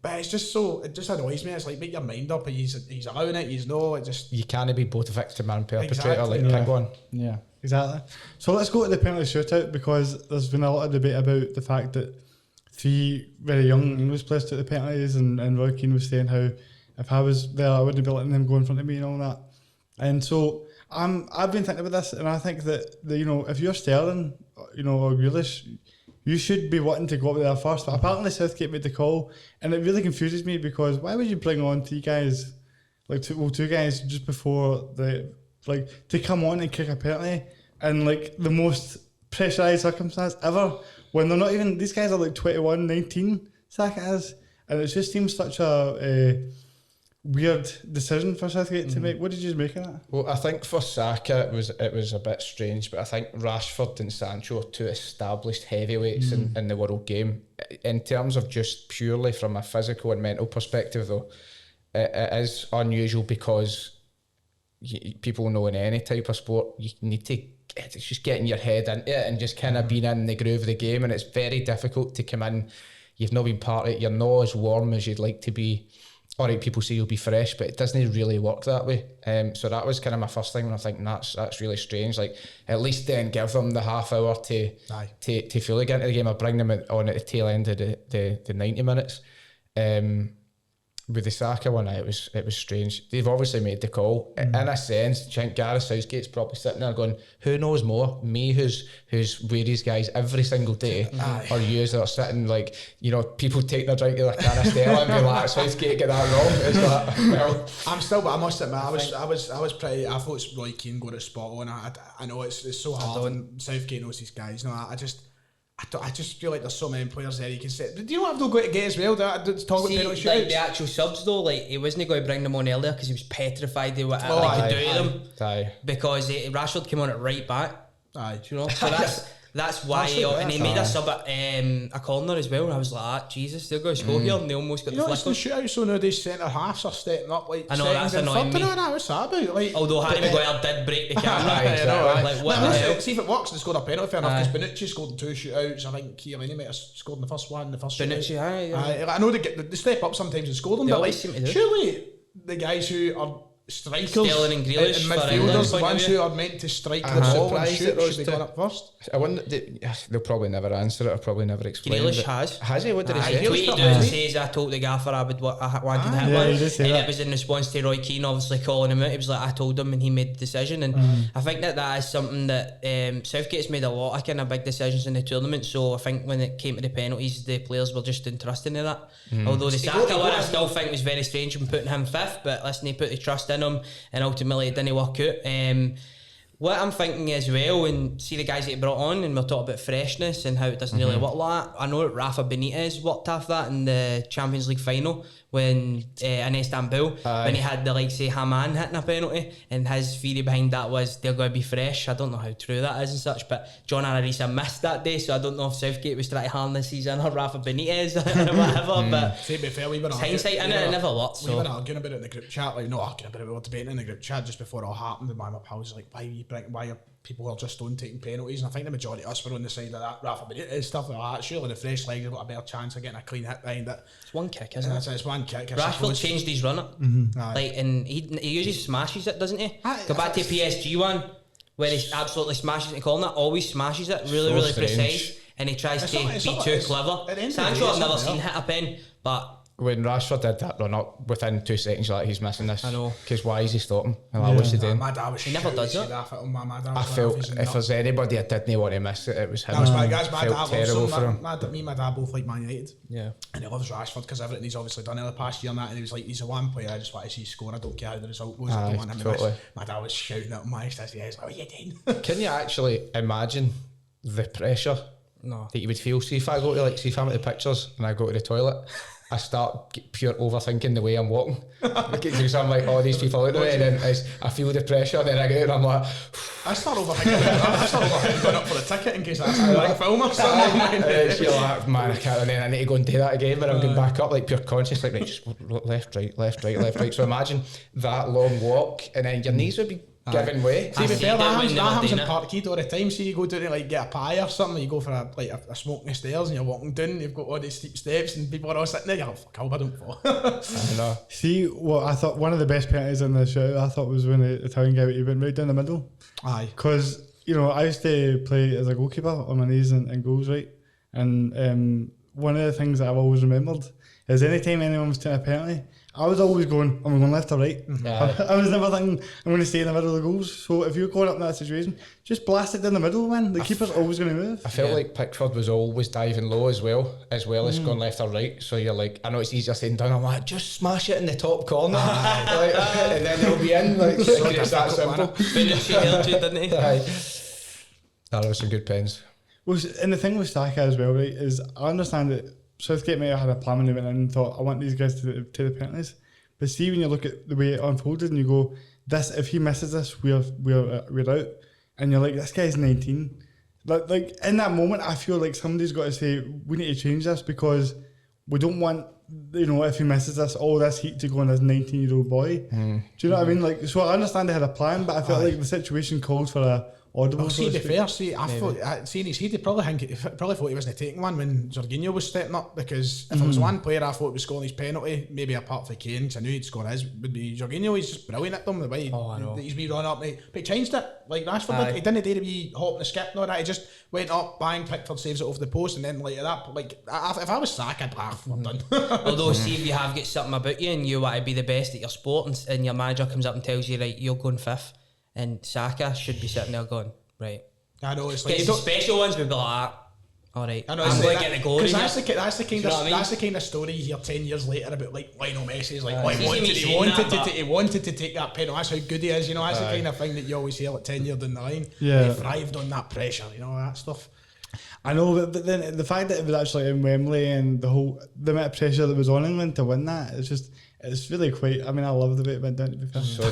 But it's just so, it just annoys me. It's like, make your mind up. He's allowing it. He's no. It just, you can't be both victim and perpetrator. Exactly. Like pick one. Yeah, exactly. So let's go to the penalty shootout, because there's been a lot of debate about the fact that 3 very young English players took the penalties, and Roy Keane was saying how if I was there, I wouldn't be letting them go in front of me and all that. And so I've been thinking about this, and I think that you know, if you're Sterling, you know, or Grealish, you should be wanting to go up there first. But apparently Southgate made the call, and it really confuses me, because why would you bring on 3 guys, like 2 guys just before to come on and kick a penalty in like the most pressurised circumstance ever, when they're not even, these guys are like 21, 19, Saka is, and it just seems such a weird decision for Southgate to make. What did you make of that? Well, I think for Saka it was a bit strange, but I think Rashford and Sancho are 2 established heavyweights in the world game. In terms of just purely from a physical and mental perspective though, it is unusual, because people know in any type of sport you need to, it's just getting your head into it and just kind of being in the groove of the game, and it's very difficult to come in, you've not been part of it, you're not as warm as you'd like to be. Alright, people say you'll be fresh, but it doesn't really work that way. So that was kind of my first thing when I think that's really strange. Like, at least then give them the half hour to fully get into the game, or bring them on at the tail end of the 90 minutes. With the Saka one, it was strange. They've obviously made the call. In a sense, I think Gareth Southgate's probably sitting there going, who knows more, me who's with these guys every single day, or you that are sitting like, you know, people take their drink of their can of Stella and be like, Southgate get that wrong. It's like, well, but I must admit, I was pretty, I thought Roy Keane got it spot on. I know it's so hard when Southgate knows these guys. No, I just feel like there's so many players there you can say. Do you know what I've not got to get as well? To talk about penalty shootouts? The actual subs though, like, he wasn't going to bring them on earlier because he was petrified they were could do to them. Because Rashford came on it right back. You know, so that's why he made a sub at a corner as well, and I was like, Jesus, they're going to score here, and they almost got the flick. You know, it's the shootout, so nowadays centre halves are stepping up like I know, that's annoying me. What's that about? Like, although Harry Maguire did break the camera. Like, what the hell? See if it works, they scored a penalty, fair enough, because Bonucci scored in 2 shootouts. I think Chiellini might have scored in the first one, Bonucci, I know they step up sometimes and score them, but like, surely the guys who are strikers Sterling and Grealish and for midfielders, England's the point of ones view. who are meant to strike the ball and shoot, should be going up first. I wonder, they'll probably never answer it or probably never explain Grealish it. has He? What did he he say? tweeted and says, I told the gaffer I wanted to hit one, he did say and that. it was in response to Roy Keane obviously calling him out. He was like, I told him and he made the decision, and I think that is something that Southgate's made a lot of kind of big decisions in the tournament, so I think when it came to the penalties the players were just entrusting in that. Although the Saka one I still think was very strange from putting him fifth, but listen, he put the trust in him and ultimately it didn't work out. What I'm thinking as well, and see the guys that he brought on, and we'll talk about freshness and how it doesn't really work like that. I know that Rafa Benitez worked off that in the Champions League final when in Istanbul, when he had the say Haman hitting a penalty, and his theory behind that was they're going to be fresh. I don't know how true that is and such, but John Arisa missed that day, so I don't know if Southgate was trying to harness his in or Rafa Benitez or whatever. But to be fair, we were hindsight in it never worked. We were arguing about it in the group chat, like not arguing about it, we were debating in the group chat just before it all happened, and my pals like, why are people are just on taking penalties? And I think the majority of us were on the side of that Rafa Benitez stuff like that. Surely the fresh legs have got a better chance of getting a clean hit behind it. It's one kick, isn't it? It's one kick. Rashford changed his run up, like, and he usually smashes it, doesn't he? Go back to PSG one where he absolutely smashes it in the corner. Always smashes it, really strange. precise, and he tries to be too clever. Sancho I've never seen hit a pen, but when Rashford did that run up, within 2 seconds you're like, he's missing this. I know. Because why is he stopping? And like, what's he doing? He never does it. I felt if there's anybody that didn't want to miss it, it was him. That's my dad terrible for him. Me and my dad both like Man United. Yeah. And he loves Rashford because everything he's obviously done in the past year and that, and he was like, he's the one player I just want to see score. I don't care how the result goes. I don't want him to miss. My dad was shouting at him, he's like, what are you doing? Can you actually imagine the pressure that you would feel? See if I go to see if I'm at the pictures and I go to the toilet, I start pure overthinking the way I'm walking. Because I'm like, oh, these people out there, and then I feel the pressure, and then I get out and I'm like, I start overthinking going up for a ticket in case I actually like film or something. And you're like, man, I can't, and then I need to go and do that again, but I'm going back up like pure conscious, like, right, just left, right. So imagine that long walk, and then your knees would be giving way. See, to be fair, that happens in Parkhead all the time. See, you go down to like get a pie or something, you go for a smoke in the stairs and you're walking down, you've got all these steep steps and people are all sitting there, you're like, fuck, I hope I don't fall. I know. See, what I thought one of the best penalties in the show, I thought was when the Italian guy went right down the middle. Aye. Because, I used to play as a goalkeeper on my knees and goals, right? And one of the things that I've always remembered is anytime anyone was taking a penalty, I was always going, am I going left or right? I was never thinking, I'm going to stay in the middle of the goals. So if you're going up in that situation, just blast it down the middle, man. The keeper's always going to move. I felt like Pickford was always diving low as well as going left or right. So you're like, I know it's easier saying down, I'm like, just smash it in the top corner. And then they'll be in. Like, so it's that simple. Didn't he? That was some good pens. Well, and the thing with Saka as well, right, is I understand that Southgate may have had a plan when they went in and thought, I want these guys to the penalties. But see, when you look at the way it unfolded and you go, if he misses this, we're out. And you're like, this guy's 19. Like in that moment, I feel like somebody's got to say, we need to change this because we don't want, if he misses this, all this heat to go on this 19-year-old boy. Do you know what I mean? Like, so I understand they had a plan, but I felt like the situation called for a audible. See, to be fair, I thought, seeing his heat, he probably thought he wasn't taking one when Jorginho was stepping up, because if it was one player I thought was scoring his penalty, maybe apart from Kane, because I knew he'd score his, would be Jorginho. He's just brilliant at them, the way he's been run up, but he changed it, like Rashford did. He didn't dare to be hop and skip and all that, he just went up, bang, Pickford saves it off the post, and then like that, like, if I was Saka, I'd be I'm done. Although, see, if you have got something about you and you want to be the best at your sport, and your manager comes up and tells you, right, you're going fifth, and Saka should be sitting there going, right. I know, it's like some special ones would be like, alright, I know, I'm going to get the goal. Because that's the kind of story you hear 10 years later about like Lionel Messi's like, he wanted to take that penalty. That's how good he is. That's the kind of thing that you always hear like 10 years down the line. Yeah, he thrived on that pressure. That stuff. I know, but then the fact that it was actually in Wembley and the amount of pressure that was on England to win that, it's really quite. I mean, I love the way it went down, to be fair. So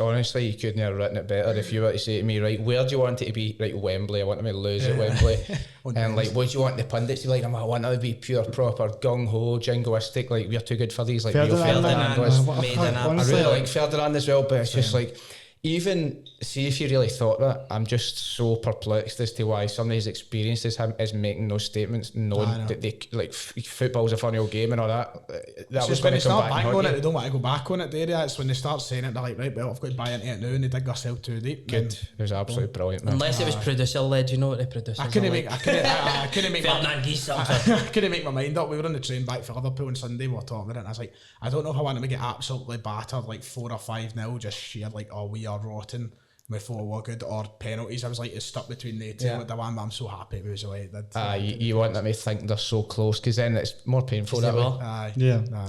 honestly, you couldn't have written it better if you were to say to me, right, where do you want it to be? Right, Wembley. I want them to lose at Wembley. And like, what do you want the pundits to be like? I want it to be pure, proper, gung ho, jingoistic. Like, we're too good for these. Like, Ferdinand I really like Ferdinand as well, but it's just like, even see if you really thought that, I'm just so perplexed as to why somebody as experienced as him is making those statements, knowing that they like football's a funny old game and all that. That was when they start back on it, they don't want to go back on it, do they? That's when they start saying it, they're like, right, well, I've got to buy into it now, and they dig themselves too deep. Good. It was absolutely brilliant, man. Unless it was producer led, you know what the producers I couldn't make my mind up. We were on the train back for Liverpool on Sunday, we were talking about it, and I was like, I don't know if I want them to get absolutely battered like 4 or 5-0, just sheer like, oh, we are rotten, we thought we were good, or penalties. I was like, it's stuck between the two with the one, but I'm so happy we was away. You want them to think they're so close, because then it's more painful that way.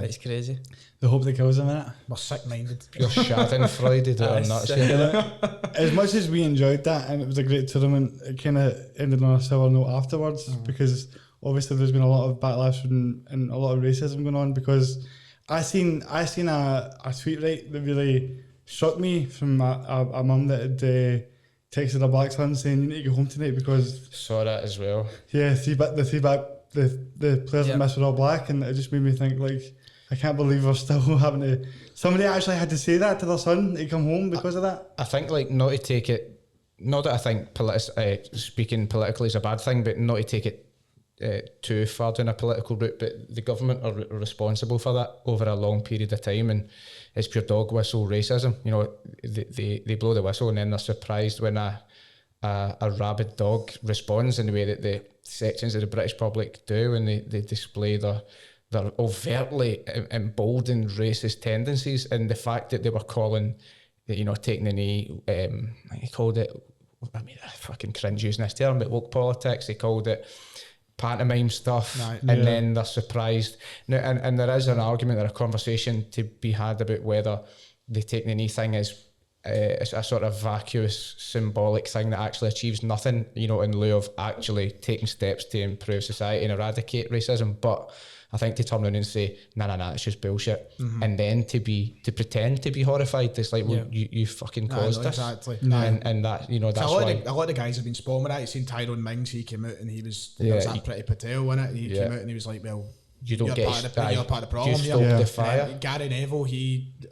It's crazy. The hope that kills them, innit? We're sick-minded. Pure Schadenfreude or not. As much as we enjoyed that and it was a great tournament, it kind of ended on a sour note afterwards, because obviously there's been a lot of backlash and a lot of racism going on, because I seen a tweet that really shocked me from a mum that had texted her black son saying, you need to go home tonight because... Saw that as well. Yeah, the players that missed were all black, and it just made me think, like, I can't believe we're still having to... Somebody actually had to say that to their son to come home because of that. I think, like, not to take it... Not that I think speaking politically is a bad thing, but not to take it too far down a political route, but the government are responsible for that over a long period of time, and it's pure dog whistle racism. You know, they blow the whistle and then they're surprised when a rabid dog responds in the way that the sections of the British public do when they display their overtly emboldened racist tendencies. And the fact that they were calling, you know, taking the knee, he called it, I mean, I fucking cringe using this term, but woke politics, they called it pantomime stuff, and then they're surprised. Now, and there is an argument or a conversation to be had about whether the taking the knee thing is a sort of vacuous symbolic thing that actually achieves nothing, you know, in lieu of actually taking steps to improve society and eradicate racism. But I think to turn around and say, nah, it's just bullshit, and then to pretend to be horrified, it's like, well, you fucking caused this. Exactly. And that, you know, that's why a lot of the guys have been spawned with that. You've seen Tyrone Mings, he came out and he was, there was that Pretty Patel, wasn't it? He came out and he was like, well, you don't you're get part of the problem. You stop the fire. Gary Neville,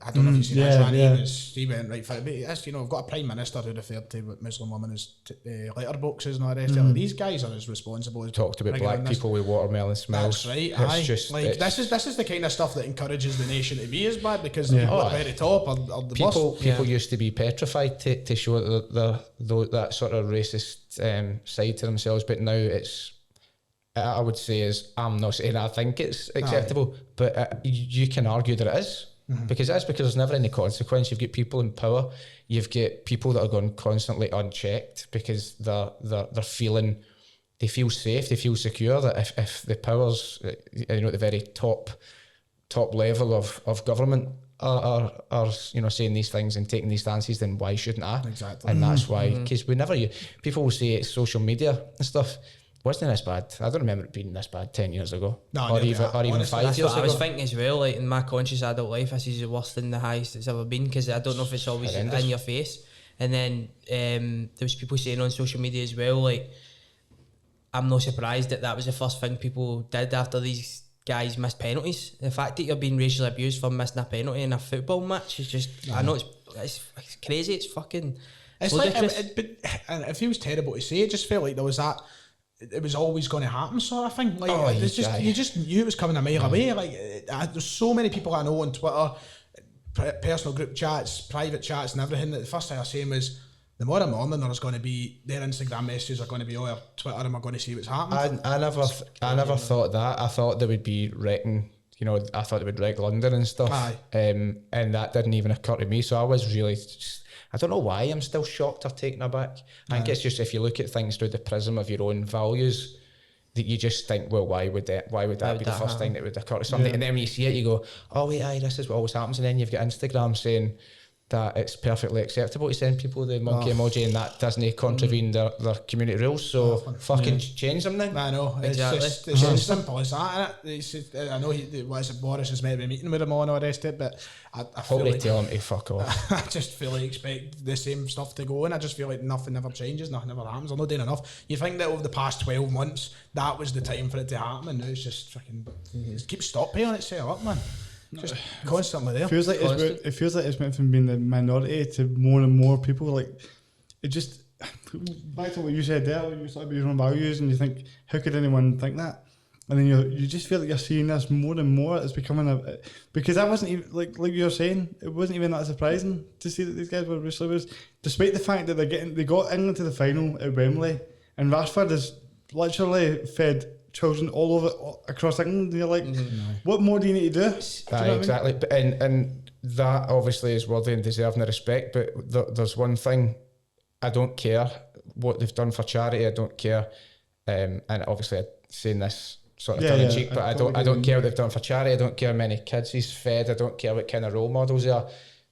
I don't know if you've seen his run, he went right for it. But that's, you know, we've got a Prime Minister who referred to Muslim women as letterboxes and all the rest of it. These guys are as responsible as talked about black people with watermelon smells. That's right. It's just like this is the kind of stuff that encourages the nation to be as bad, because the people at the very top are the worst. People used to be petrified to show that sort of racist side to themselves, but now it's, I would say, is, I'm not saying I think it's acceptable, but you can argue that it is, because there's never any consequence. You've got people in power, you've got people that are going constantly unchecked because they feel safe, they feel secure, that if the powers, you know, at the very top level of government are you know, saying these things and taking these stances, then why shouldn't I? Exactly. And that's why, because people will say it's social media and stuff. Wasn't this bad? I don't remember it being this bad 10 years ago. Or even 5 years ago. I was thinking as well, like in my conscious adult life, this is the worst and the highest it's ever been, because I don't know if it's always in your face. And then there was people saying on social media as well, like, I'm not surprised that was the first thing people did after these guys missed penalties. The fact that you're being racially abused for missing a penalty in a football match is just, I know it's crazy, it's fucking... It's like, and it feels terrible to say, it just felt like there was that... It was always going to happen, sort of thing. Like, you just knew it was coming a mile away. Like, there's so many people I know on Twitter, personal group chats, private chats, and everything. That the first thing I was saying was, tomorrow morning there's going to be their Instagram messages are going to be on Twitter, and we're going to see what's happening. I never thought that. I thought they would be wrecking. You know, I thought they would wreck London and stuff. And that didn't even occur to me. So I was really. I don't know why I'm still shocked or taken aback. I think it's just, if you look at things through the prism of your own values, that you just think, well, why would that be the first thing that would occur to something? And then when you see it, you go, oh wait, this is what always happens. And then you've got Instagram saying that it's perfectly acceptable to send people the monkey emoji, and that doesn't contravene their community rules, so fucking change them now. I know, exactly. It's as simple as that, isn't it? I know Boris is meant to be meeting with him all and all the rest of it, but I hope they tell him to fuck off. I just fully expect the same stuff to go, and I just feel like nothing ever changes, nothing ever happens. I'm not doing enough. You think that over the past 12 months that was the time for it to happen, and now it's just fucking it keeps stopping on itself up, man. just constantly there. It feels like it's went from being the minority to more and more people. Like, it just, back to what you said there, you start your own values and you think, how could anyone think that? And then you just feel like you're seeing this more and more. It's becoming because that wasn't even, like you were saying, it wasn't even that surprising to see that these guys were Bruce Leroy, despite the fact that they got England to the final at Wembley, and Rashford has literally fed children all over across England, and you're like, what more do you need to do? Exactly. I mean? And that obviously is worthy and deserving of respect, but there's one thing, I don't care what they've done for charity, I don't care, and obviously I'm saying this sort of tongue in cheek, but I don't care what they've done for charity, I don't care how many kids he's fed, I don't care what kind of role models they are.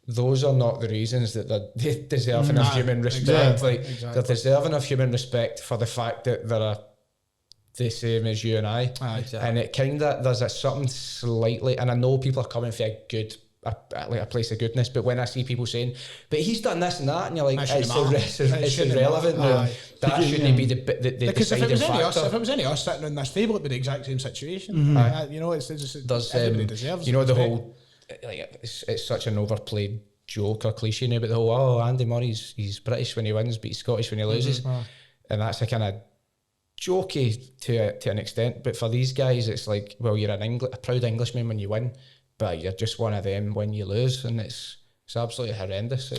Those are not the reasons that they're deserving of human respect. They're deserving of human respect for the fact that they're the same as you and I. Exactly. And it kind of, there's something slightly, and I know people are coming for a place of goodness, but when I see people saying, but he's done this and that, and you're like, it's irrelevant. That shouldn't be the deciding factor. If it was any of us sitting on this table, it'd be the exact same situation. It's just everybody deserves the whole, like, it's such an overplayed joke or cliche now, but the whole, Andy Murray's he's British when he wins, but he's Scottish when he loses, and that's a kind of jokey to an extent. But for these guys, it's like, well, you're a proud Englishman when you win, but you're just one of them when you lose, and it's absolutely horrendous.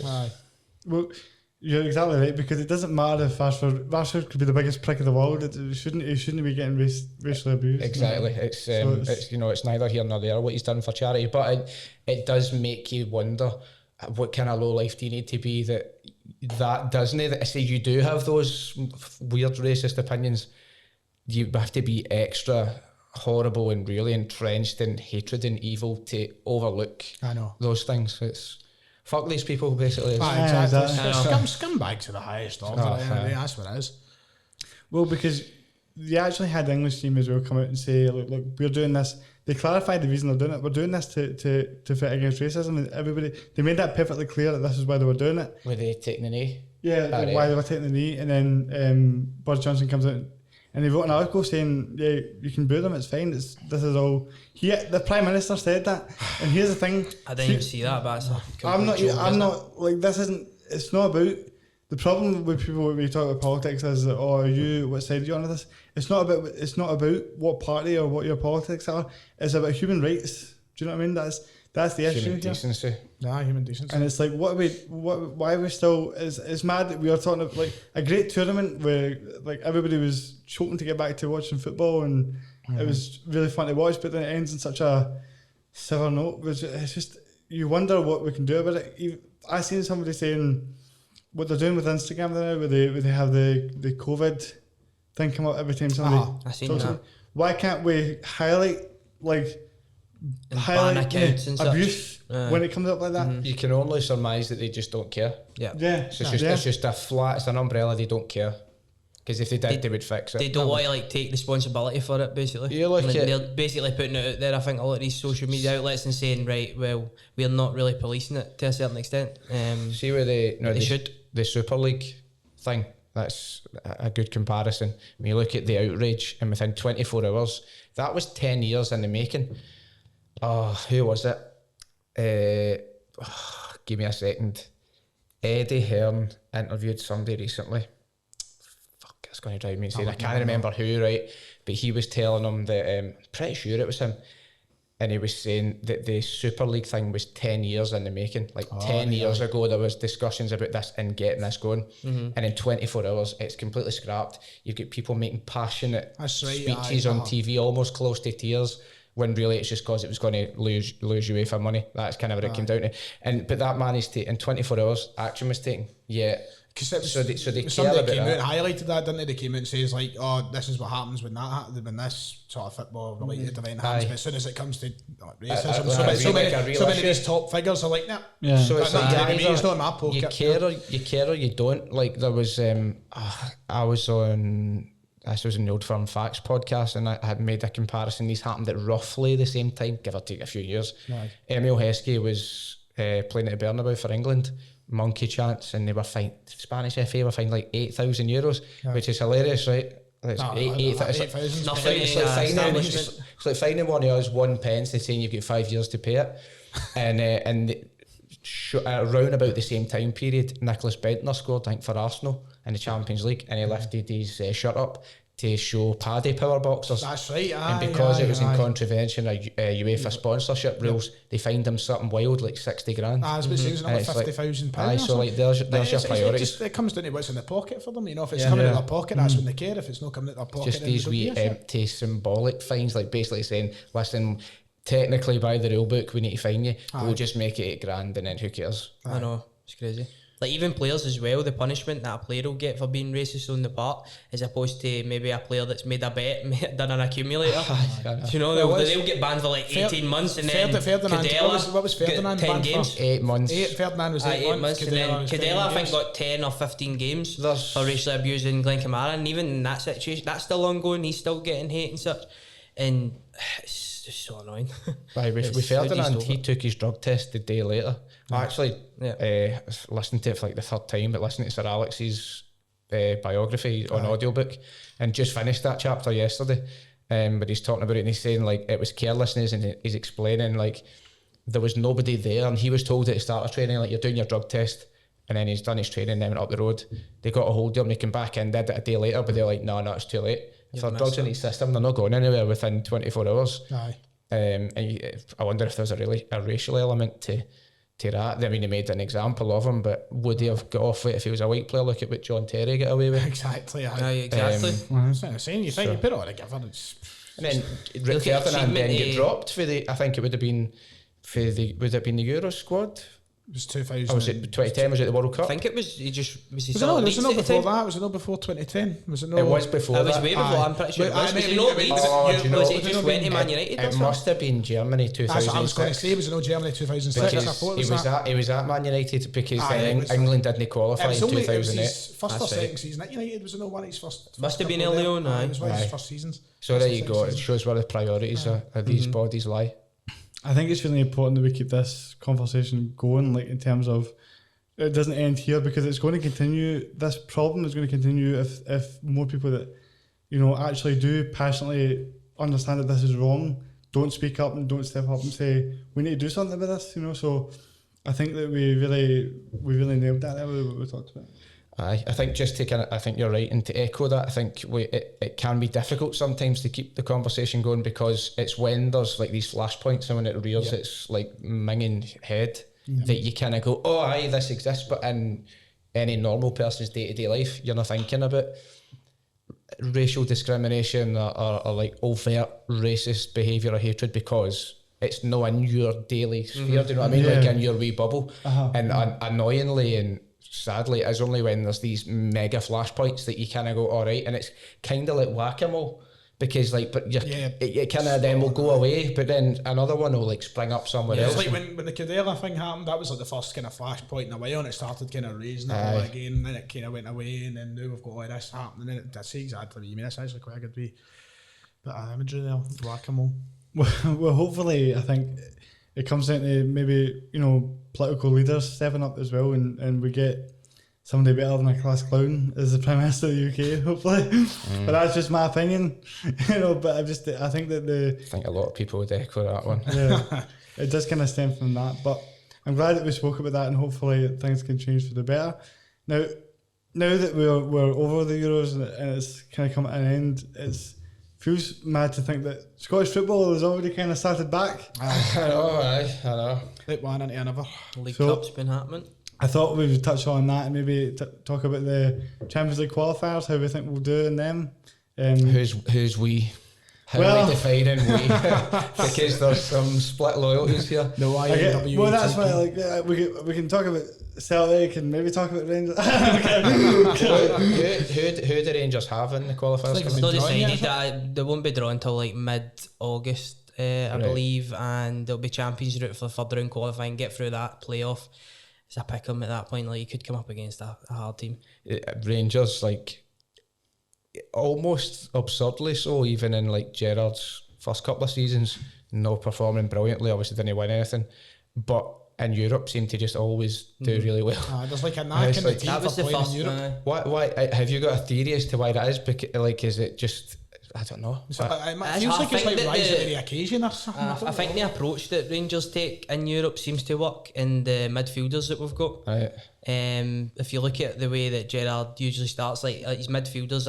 Well, you're exactly right, because it doesn't matter if Rashford could be the biggest prick of the world. He shouldn't be getting racially abused. Exactly. It's it's neither here nor there what he's done for charity, but it does make you wonder what kind of low life do you need to be that doesn't it? I say you do have those weird racist opinions. You have to be extra horrible and really entrenched in hatred and evil to overlook those things. It's fuck these people, basically. Exactly. Scumbag to the highest order. That's what it is. Well, because they actually had the English team as well come out and say, look, we're doing this. They clarified the reason they're doing it. We're doing this to fight against racism, and everybody, they made that perfectly clear that this is why they were doing it. Were they taking the knee? Yeah, why they were taking the knee. And then Boris Johnson comes out and they wrote an article saying, yeah, you can boo them, it's fine. This is all. The Prime Minister said that. And here's the thing. I didn't even see that, but I'm not, like, this isn't, it's not about, the problem with people when we talk about politics is that, what side are you on this? It's not about what party or what your politics are. It's about human rights. Do you know what I mean? That's the issue. Human decency. Human decency. And it's like, why are we still, it's mad that we are talking about, like, a great tournament where, like, everybody was choking to get back to watching football, and it was really fun to watch, but then it ends in such a sour note. It's just, you wonder what we can do about it. I seen somebody saying what they're doing with Instagram now, where they have the COVID thing come up every time somebody I seen that. Why can't we highlight accounts and abuse when it comes up like that? You can only surmise that they just don't care. It's just a flat, it's an umbrella, they don't care. Because if they did, they would fix it. They don't want to take responsibility for it, basically. They're basically putting it out there, I think, a lot of these social media outlets, and saying, right, well, we're not really policing it to a certain extent. See where they should. The Super League thing, that's a good comparison. When you look at the outrage, and within 24 hours, that was 10 years in the making. Who was it? Give me a second. Eddie Hearn interviewed somebody recently. It's going to drive me insane. I can't remember who, right? But he was telling them that, I'm pretty sure it was him, and he was saying that the Super League thing was 10 years in the making. Like 10 years ago, there was discussions about this and getting this going, and in 24 hours, it's completely scrapped. You've got people making passionate speeches on TV, almost close to tears, when really it's just because it was going to lose you for money. That's kind of what it came down to. But that managed to, in 24 hours, action was taken. Yeah. So they somebody came out and highlighted that, didn't they? They came out and says, like, this is what happens when this sort of football related event happens. But as soon as it comes to racism, so many of these top figures are like, nah. So it's it's not in my pocket. You care or you don't. Like, there was I was on, this was in the Old Firm Facts podcast, and I had made a comparison. These happened at roughly the same time, give or take a few years. Emile Heskey was playing at the Bernabeu for England, monkey chants, and they were fined, Spanish FA were fined like €8,000, which is hilarious, right? It's No, 8,000. Nothing. It's like finding one of us £1 and saying you've got 5 years to pay it. And around about the same time period, Nicholas Bendtner scored, I think, for Arsenal in the Champions League, and he lifted his shirt up to show Paddy power boxers. That's right. And because it was in contravention of UEFA sponsorship rules, they fined him something wild like 60 grand. I was about saying another £50,000. Aye, so like there's your priorities. It comes down to what's in the pocket for them. You know, if it's coming out of their pocket, that's when they care. If it's not coming out of their pocket, Just these wee empty symbolic fines, like basically saying, listen, technically by the rule book we need to fine you. We'll just make it £8,000 and then who cares? I know, it's crazy. Like even players as well, the punishment that a player will get for being racist on the park, as opposed to maybe a player that's made a bet, done an accumulator. You know, they'll get banned for like 18 months, and then Cadella, what was Ferdinand 10 banned games? For? 8 months. Ferdinand was 8 months. And then Cadella, I think, got 10 or 15 games for racially abusing Glenn Kamara, and even in that situation, that's still ongoing. He's still getting hate and such, and it's just so annoying. With Ferdinand, he took his drug test the day later. I actually listened to it for like the third time, but listening to Sir Alex's biography on audiobook, and just finished that chapter yesterday. But he's talking about it and he's saying like it was carelessness, and he's explaining like there was nobody there, and he was told at the start of training like you're doing your drug test, and then he's done his training and then went up the road. They got a hold of him, they came back in, did it a day later, but they're like, no, it's too late. If their drugs in his system, they're not going anywhere within 24 hours. And I wonder if there's a racial element to that. I mean, they made an example of him, but would he have got off it if he was a white player? Look at what John Terry got away with. Exactly. Exactly. I'm saying, you think you put it all together. And then Rick Ferdinand then get dropped for the. I think it would have been for the. Would it have been the Euro squad? It was 2000. Oh, was it 2010? Was it the World Cup? I think it was. He just was. He Was it not before that? Was it not before 2010? Was it not? It was before that. It was way before. I'm pretty sure. Was it not Leeds? Was it just went to Man United? It must have been Germany 2006. That's what I was going to say. Was it not Germany 2006? Because he was at Man United because England didn't qualify in 2008. First or second season at United, was it not one of his first? Must have been early on. It was one of his first seasons. So there you go. It shows where the priorities of these bodies lie. I think it's really important that we keep this conversation going, like in terms of it doesn't end here, because it's going to continue. This problem is going to continue if more people that, you know, actually do passionately understand that this is wrong, don't speak up and don't step up and say we need to do something about this. You know, so I think that we really nailed that there with what we talked about. I think just to I think you're right, and to echo that, I think it can be difficult sometimes to keep the conversation going, because it's when there's like these flashpoints and when it rears its like minging head that you kind of go, oh aye, this exists, but in any normal person's day-to-day life, you're not thinking about racial discrimination or like overt racist behaviour or hatred, because it's not in your daily sphere, do you know what I mean? Like in your wee bubble. And annoyingly and sadly, it's only when there's these mega flashpoints that you kind of go, all right, and it's kind of like whack-a-mole, because like, but it kind of then will go away, but then another one will like spring up somewhere else. It's like when the Cadella thing happened, that was like the first kind of flashpoint in a while, and it started kind of raising it all again, and then it kind of went away, and then now we've got all this happening, and that's exactly what you mean. It's actually quite a good bit of imagery there, whack-a-mole. Well, hopefully, I think it comes down to maybe, you know, political leaders stepping up as well, and we get somebody better than a class clown as the Prime Minister of the UK, hopefully. But that's just my opinion, you know. But I think that I think a lot of people would echo that one. Yeah, it does kind of stem from that. But I'm glad that we spoke about that, and hopefully things can change for the better. Now that we're over the Euros and it's kind of come to an end, feels mad to think that Scottish football has already kind of started back. I know. Like one into another. League Cup's been happening. I thought we would touch on that and maybe talk about the Champions League qualifiers, how we think we'll do in them. Who's we? How are we defining we? Because there's some split loyalties here. No, well, that's why we can talk about Celtic and maybe talk about Rangers. Who do Rangers have in the qualifiers? It's not decided that they won't be drawn until like mid-August, I believe, and there'll be Champions route for the third round qualifying, get through that playoff. It's a pick 'em at that point. Like you could come up against a hard team. Rangers, like almost absurdly so, even in like Gerrard's first couple of seasons, no performing brilliantly. Obviously didn't win anything, but in Europe seem to just always do really well. There's like a knack in the team that was for the playing first in Europe. Why have you got a theory as to why that is? Because, like, is it just, I don't know. It feels like it's like rising to the occasion or something. I think the approach that Rangers take in Europe seems to work in the midfielders that we've got. Right. If you look at the way that Gerrard usually starts, like his midfielders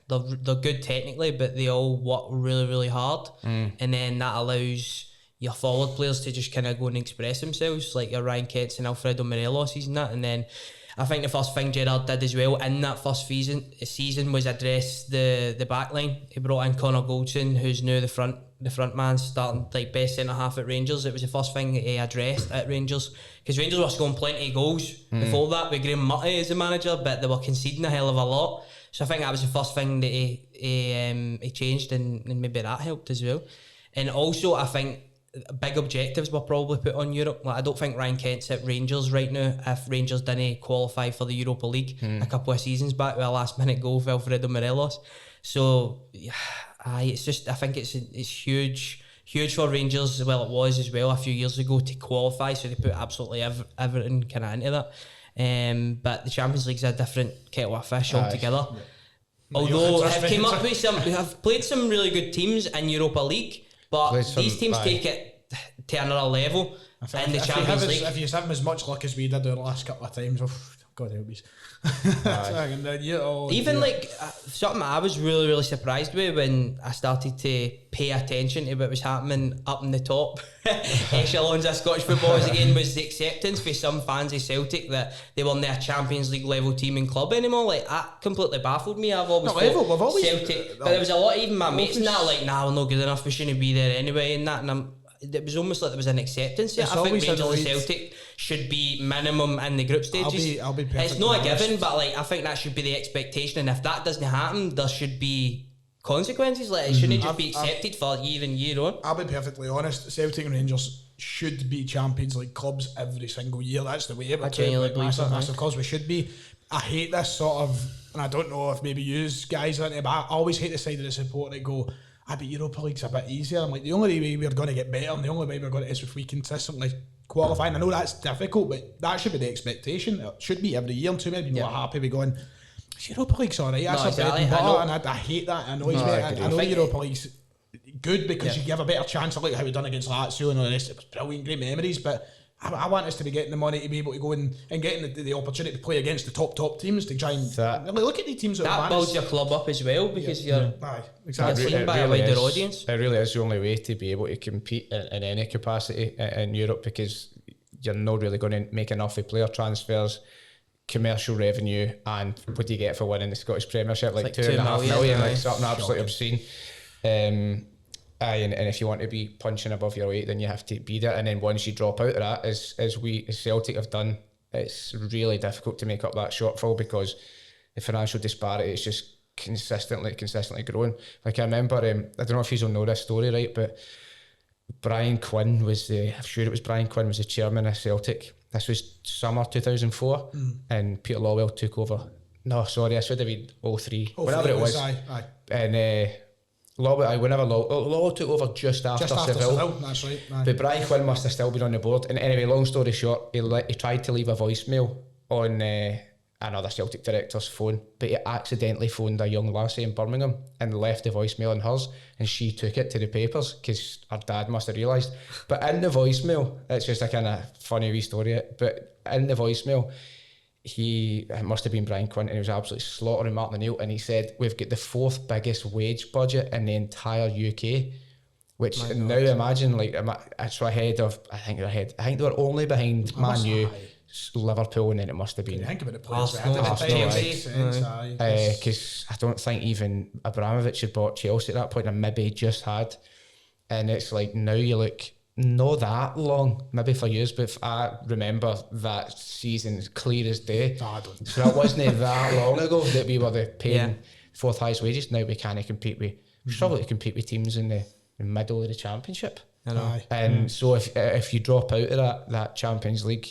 they're good technically, but they all work really, really hard, and then that allows your forward players to just kind of go and express themselves, like your Ryan Kents and Alfredo Morelos and that. And then I think the first thing Gerrard did as well in that first season was address the back line. He brought in Connor Goldson, who's now the front man, starting like best centre half at Rangers. It was the first thing that he addressed at Rangers, because Rangers were scoring plenty of goals before that with Graham Murray as the manager, but they were conceding a hell of a lot. So I think that was the first thing that he changed, and maybe that helped as well. And also I think big objectives were probably put on Europe. Like, I don't think Ryan Kent's at Rangers right now if Rangers didn't qualify for the Europa League a couple of seasons back with a last minute goal for Alfredo Morelos. So it's just, I think it's huge for Rangers. Well, it was as well a few years ago to qualify, so they put absolutely everything kind of into that. But the Champions League's a different kettle of fish altogether. Although we have played some really good teams in Europa League, but these teams take it to another level in the Champions League. If you have them as much luck as we did the last couple of times, God help us. Like something I was really, really surprised with when I started to pay attention to what was happening up in the top echelons of Scottish football again, was the acceptance for some fans of Celtic that they weren't a Champions League level team and club anymore. Like, that completely baffled me. I've always thought Celtic, but there was a lot, even my mates and that, like, nah, we're not good enough, we shouldn't be there anyway, and that, and it was almost like there was an acceptance here. I think Rangers and Celtic should be minimum in the group stages. I'll be it's not a given, but like, I think that should be the expectation, and if that doesn't happen, there should be consequences. Like, it shouldn't just be accepted for year in year on. I'll be perfectly honest, Celtic and Rangers should be Champions League clubs every single year. That's the way. I genuinely believe so. Massive cause we should be. I hate this sort of, and I don't know if maybe you guys are into it, but I always hate the side of the support that go, but Europa League's a bit easier. I'm like, the only way we're going to get better and the only way we're going to is if we consistently qualify. And I know that's difficult, but that should be the expectation. It should be every year, and too many people are happy with going, Europa League's alright, that's a bread and butter, and I hate that. It annoys me. I know Europa League's good because you have a better chance. I like how we done against Lazio and all the rest. It was brilliant, great memories, but I want us to be getting the money to be able to go and getting the opportunity to play against the top teams, to try and look at the teams that builds your club up as well, because you're seen by a wider audience. It really is the only way to be able to compete in any capacity in Europe, because you're not really going to make enough of player transfers, commercial revenue, and what do you get for winning the Scottish Premiership? Like 2.5 million, like something absolutely obscene. And if you want to be punching above your weight, then you have to be there. And then once you drop out of that, as Celtic have done, it's really difficult to make up that shortfall, because the financial disparity is just consistently growing. Like, I remember, I don't know if you know this story, right, but Brian Quinn was the chairman of Celtic. This was summer 2004, and Peter Lawwell took over. No, sorry, I should have been 03, whatever it was. Aye. And Lawwell took over just after Seville. That's right. But Brian Quinn must have still been on the board. And anyway, long story short, he tried to leave a voicemail on another Celtic director's phone, but he accidentally phoned a young lassie in Birmingham and left the voicemail on hers, and she took it to the papers because her dad must have realised. But in the voicemail, it's just a kind of funny wee story, but in the voicemail, it must have been Brian Quinn, and he was absolutely slaughtering Martin O'Neill, and he said, we've got the 4th biggest wage budget in the entire UK, which now imagine, like, it's ahead of, I think they were only behind Man U, Liverpool, and then it must have been think about the players because I don't think even Abramovich had bought Chelsea at that point, and maybe just had. And it's like, now you look, not that long, maybe for years, but I remember that season clear as day. So it wasn't that long ago that we were paying 4th highest wages. Now we can't compete with, we struggle to compete with teams in the middle of the Championship. And so if you drop out of that Champions League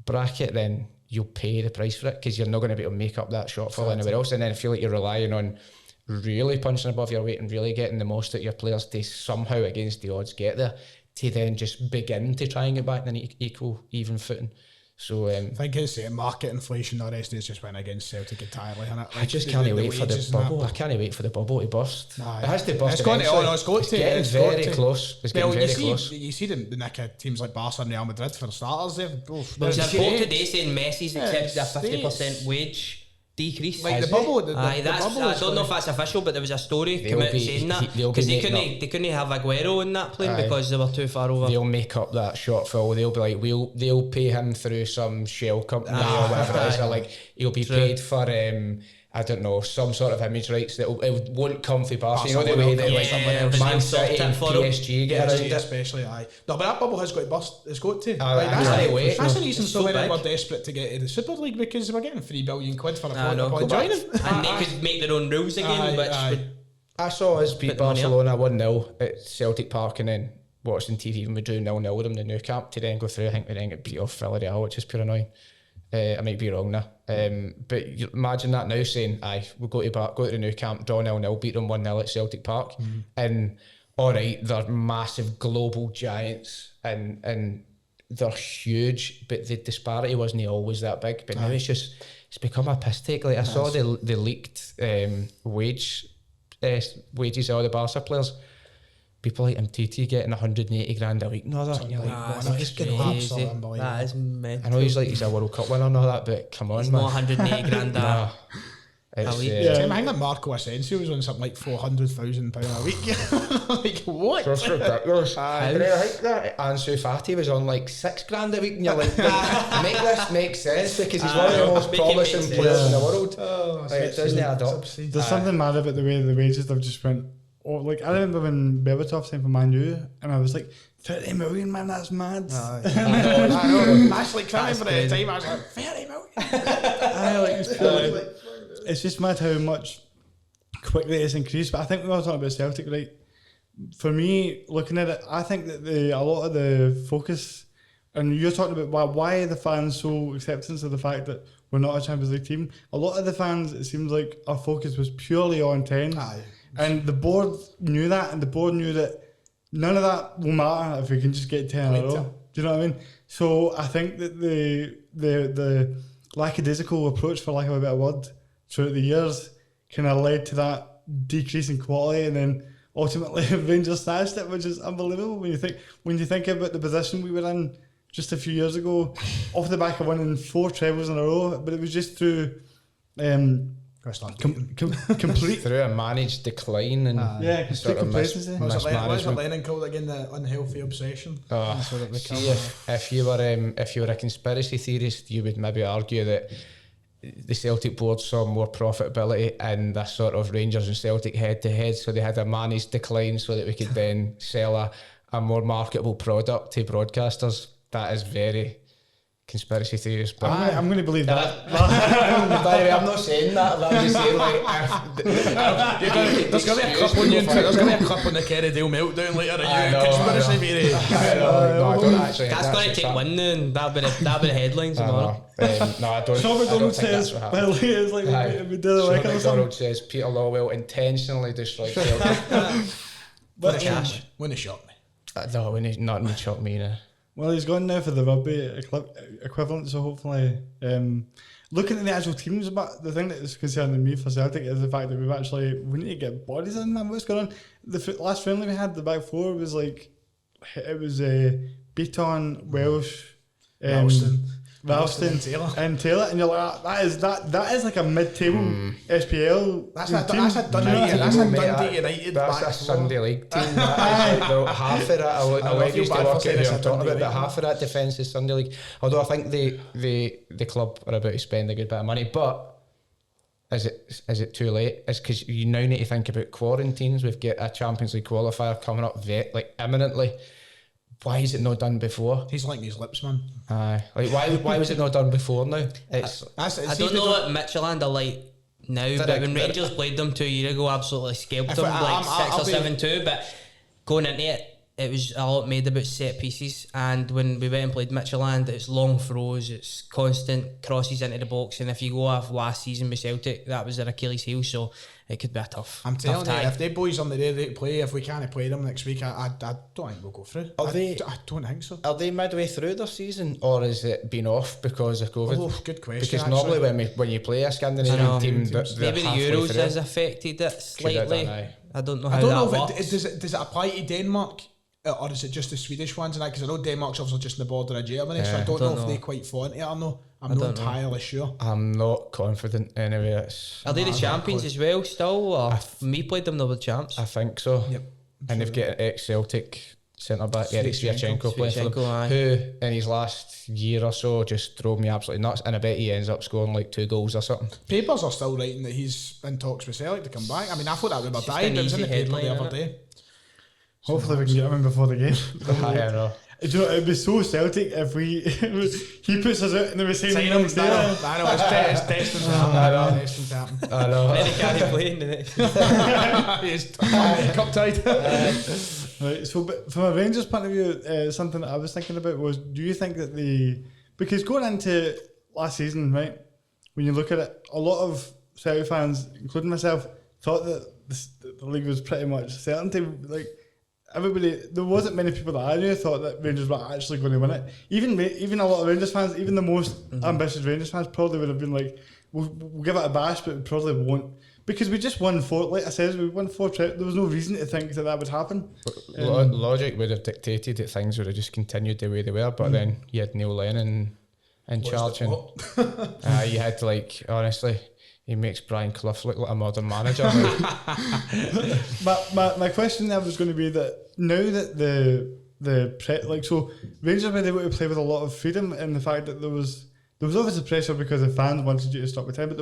bracket, then you'll pay the price for it, because you're not going to be able to make up that shortfall anywhere else. And then I feel like you're relying on really punching above your weight and really getting the most out of your players to somehow, against the odds, get there. to then just begin to try and get back in an equal, even footing. So I think it's market inflation. The rest is just went against Celtic entirely. I just can't wait for the bubble. I can't wait for the bubble to burst. It has to burst. It's getting very close. It's getting very close. You see the nick of teams like Barca and Real Madrid for starters. There's a report today saying Messi's accepted a 50% wage decrease. Like the bubble. I don't know if that's official, but there was a story come out saying that because they couldn't have Aguero in that plane because they were too far over. They'll make up that shortfall. They'll be like, they'll pay him through some shell company or whatever it is. Or like he'll be paid for I don't know, some sort of image rights that it won't come for Barca. You know the way that Man City and PSG get around it. Especially, No, but that bubble has got to burst. It's got to. That's the reason so many were desperate to get to the Super League, because they were getting £3 billion for a point joining. And they could make their own rules again, I saw us beat Barcelona 1-0 at Celtic Park, and then watching TV when we drew 0-0 with them in the Nou Camp to then go through. I think we then get beat off Villarreal, which is pure annoying. I might be wrong now, but you imagine that now, saying we'll go to the Nou Camp, draw 0-0, beat them 1-0 at Celtic Park, and alright, they're massive global giants and they're huge, but the disparity wasn't always that big. But now it's become a piss take. Like I saw the leaked wages of all the Barca players. People like Mtiti getting 180 grand a week and all that. And you're like, that is mental. I know he's a World Cup winner and all that, but come on, it's man. Not 180 grand a week. I think that Marco Asensio was on something like £400,000 a week. Like, what? That's ridiculous. I think that Ansu Fati was on like £6 grand a week, and you're like, make this make sense, because he's one of the most promising players in the world. It doesn't add up. There's something mad about the way the wages have just went. Like I remember when Berbatov signed for Man U, and I was like, 30 million, man, that's mad. I know. That's like, I remember at the time I was like, 30 million. It's just mad how much quickly it's increased. But I think we were talking about Celtic, right? For me, looking at it, I think that a lot of the focus, and you're talking about why are the fans so acceptance of the fact that we're not a Champions League team. A lot of the fans, it seems like our focus was purely on 10. And the board knew that, and the board knew that none of that will matter if we can just get 10 in a row. Do you know what I mean? So I think that the lackadaisical approach, for lack of a better word, throughout the years kind of led to that decrease in quality, and then ultimately Rangers snatched it, which is unbelievable when you think about the position we were in just a few years ago, off the back of winning 4 trebles in a row. But it was just through complete through a managed decline and complete complacency. What was Lennon called again? The unhealthy obsession. If you were a conspiracy theorist, you would maybe argue that the Celtic board saw more profitability in the sort of Rangers and Celtic head to head, so they had a managed decline so that we could then sell a more marketable product to broadcasters. That is very conspiracy theories, but I'm going to believe that. By the way, I'm not saying that, but I'm just saying, like, there's going to be a clip on YouTube. There's going to be a clip on the Kerrydale meltdown later. Conspiracy theory. I don't actually. That's going to take one, then that'll be the headlines tomorrow. No, I don't. Sean McDonald says, "Well, it's like we did a record or something." Sean McDonald says Peter Lawwell intentionally destroyed Celtic. Wouldn't shock me. No, nothing would shock me now. Well, he's gone now for the rugby equivalent, so hopefully, looking at the actual teams, but the thing that is concerning me for Celtic is the fact that we need to get bodies in, man. What's going on? The last friendly we had, the back four, was like, it was Beaton, Welsh, Ralston and Taylor, and you're like, that is like a mid-table SPL. That's a Dundee United. That's a Sunday League team. Half of that, I used to work at I'm talking about, but half of that defence is Sunday League. Although I think the club are about to spend a good bit of money, but is it too late? It's because you now need to think about quarantines. We've got a Champions League qualifier coming up imminently. Why is it not done before? He's licking his lips, man. Why was it not done before now? I don't know what Midtjylland are like now, but when Rangers played them 2 years ago, absolutely scalped them 6 or 7-2. But going into it was a lot made about set pieces, and when we went and played Midtjylland, it's long throws, it's constant crosses into the box, and if you go off last season with Celtic, that was their Achilles heel. So it could be a tough. I'm telling tough you, tie. if they boys on the day to play, if we can't play them next week, I don't think we'll go through. I don't think so. Are they midway through their season, or has it been off because of COVID? Oh, good question. Because normally when you play a Scandinavian team, maybe the Euros has affected it slightly. I don't know how that works. Does it apply to Denmark, or is it just the Swedish ones? And because I know Denmark's obviously just on the border of Germany, so I don't know if they quite fall into it or no. I'm not entirely sure. I'm not confident anyway. Are they the champions as well still? Or me played them, they were the champs. I think so. Yep. And they've got an ex-Celtic centre back, Erik Sviatchenko, playing for them, who in his last year or so just drove me absolutely nuts, and I bet he ends up scoring like 2 goals or something. Papers are still writing that he's in talks with Celtic to come back. I mean, I thought that would have died, but it was in the paper the other day. Hopefully we can get him in before the game. I know. You know, it'd be so Celtic if he puts us out and they were saying I know, it's destined to happen. I know. Then he can't play in the next. He's cup tied. Right, so but from a Rangers point of view, something that I was thinking about was, do you think that because going into last season, right, when you look at it, a lot of Celtic fans, including myself, thought that the league was pretty much certainty. Like, everybody, there wasn't many people that I knew thought that Rangers were actually going to win it. Even a lot of Rangers fans, even the most ambitious Rangers fans, probably would have been like, we'll give it a bash, but we probably won't. Because we just won 4, like I said, we won 4 trips. There was no reason to think that would happen. Logic would have dictated that things would have just continued the way they were, but then you had Neil Lennon in charge, and you had, like, honestly, he makes Brian Clough look like a modern manager. my question there was going to be that now that so Rangers were able to play with a lot of freedom, in the fact that there was obviously pressure because the fans wanted you to stop the time, but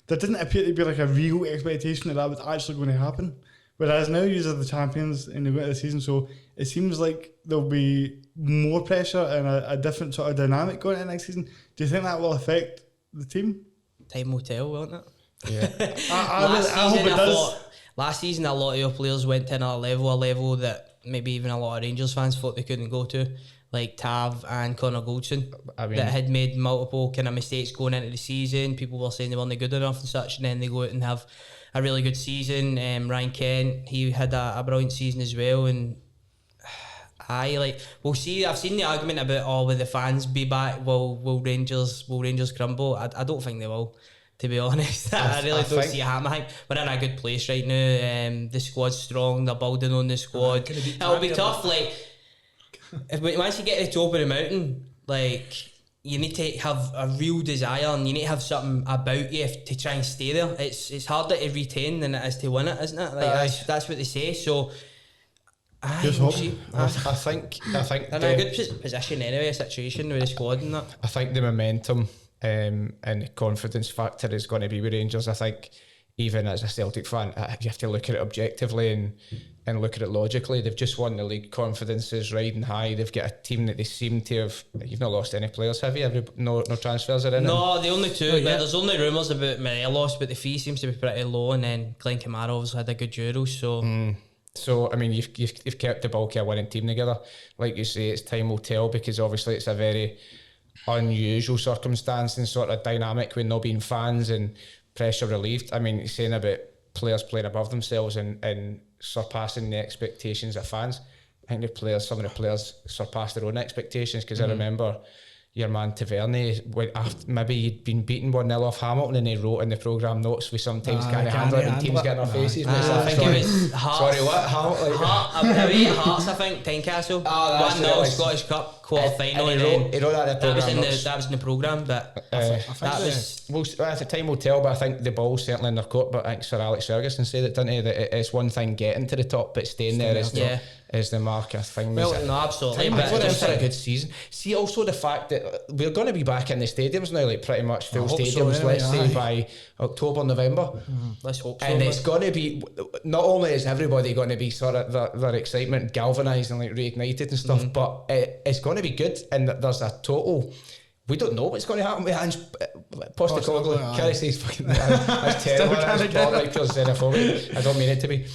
there didn't appear to be like a real expectation that was actually going to happen. Whereas now you are the champions in the end of the season, so it seems like there'll be more pressure and a different sort of dynamic going into next season. Do you think that will affect the team? Time will tell, won't it? Yeah. I hope it does. Last season, a lot of your players went to another level, a level that maybe even a lot of Rangers fans thought they couldn't go to, like Tav and Connor Goldson, that had made multiple kind of mistakes going into the season. People were saying they weren't good enough and such, and then they go out and have a really good season. Ryan Kent, he had a brilliant season as well, and we'll see. I've seen the argument about will the fans be back? Will Rangers crumble? I don't think they will, to be honest. I really don't see it happening. We're in a good place right now. The squad's strong. They're building on the squad. It'll be tough. Like, once you get to the top of the mountain, like, you need to have a real desire, and you need to have something about you to try and stay there. It's harder to retain than it is to win it, isn't it? Like, that's what they say. So I think they're in a good position anyway, a situation with the squad and that. I think the momentum and the confidence factor is going to be with Rangers. I think even as a Celtic fan, you have to look at it objectively and look at it logically. They've just won the league. Confidence is riding high. They've got a team that they seem to have. You've not lost any players, have you? No transfers are in. No, the only two. There's only rumours about Morelos, but the fee seems to be pretty low, and then Glenn Kamara obviously had a good Euro, so. So I mean, you've kept the bulk of a winning team together. Like you say, it's time will tell, because obviously it's a very unusual circumstance and sort of dynamic with not being fans and pressure relieved. I mean, you're saying about players playing above themselves and surpassing the expectations of fans. I think some of the players surpassed their own expectations, because I remember your man Tavernier, maybe he'd been beaten 1-0 off Hamilton, and he wrote in the programme notes, we sometimes can't handle it when teams get in our faces. I think it was Hearts. Sorry, what? Hamilton? Hearts, I think, Tynecastle. 1-0 Scottish Cup quarter-final. He wrote that in the programme. That was in the programme, but at the time will tell, but I think the ball's certainly in their court. But I think Sir Alex Ferguson said it, didn't he, that it's one thing getting to the top, but staying there is the mark, I think. Well, no, absolutely. But it's a good season. See, also the fact that we're going to be back in the stadiums now, like pretty much full stadiums, so, let's say by October, November. Let's hope so. And it's going to be, not only is everybody going to be sort of their excitement galvanised and like reignited and stuff, but it's going to be good, and there's a total. We don't know what's going to happen with Hans Postecoglou. Kerry says fucking that's terrible. That's xenophobic. I don't mean it to be.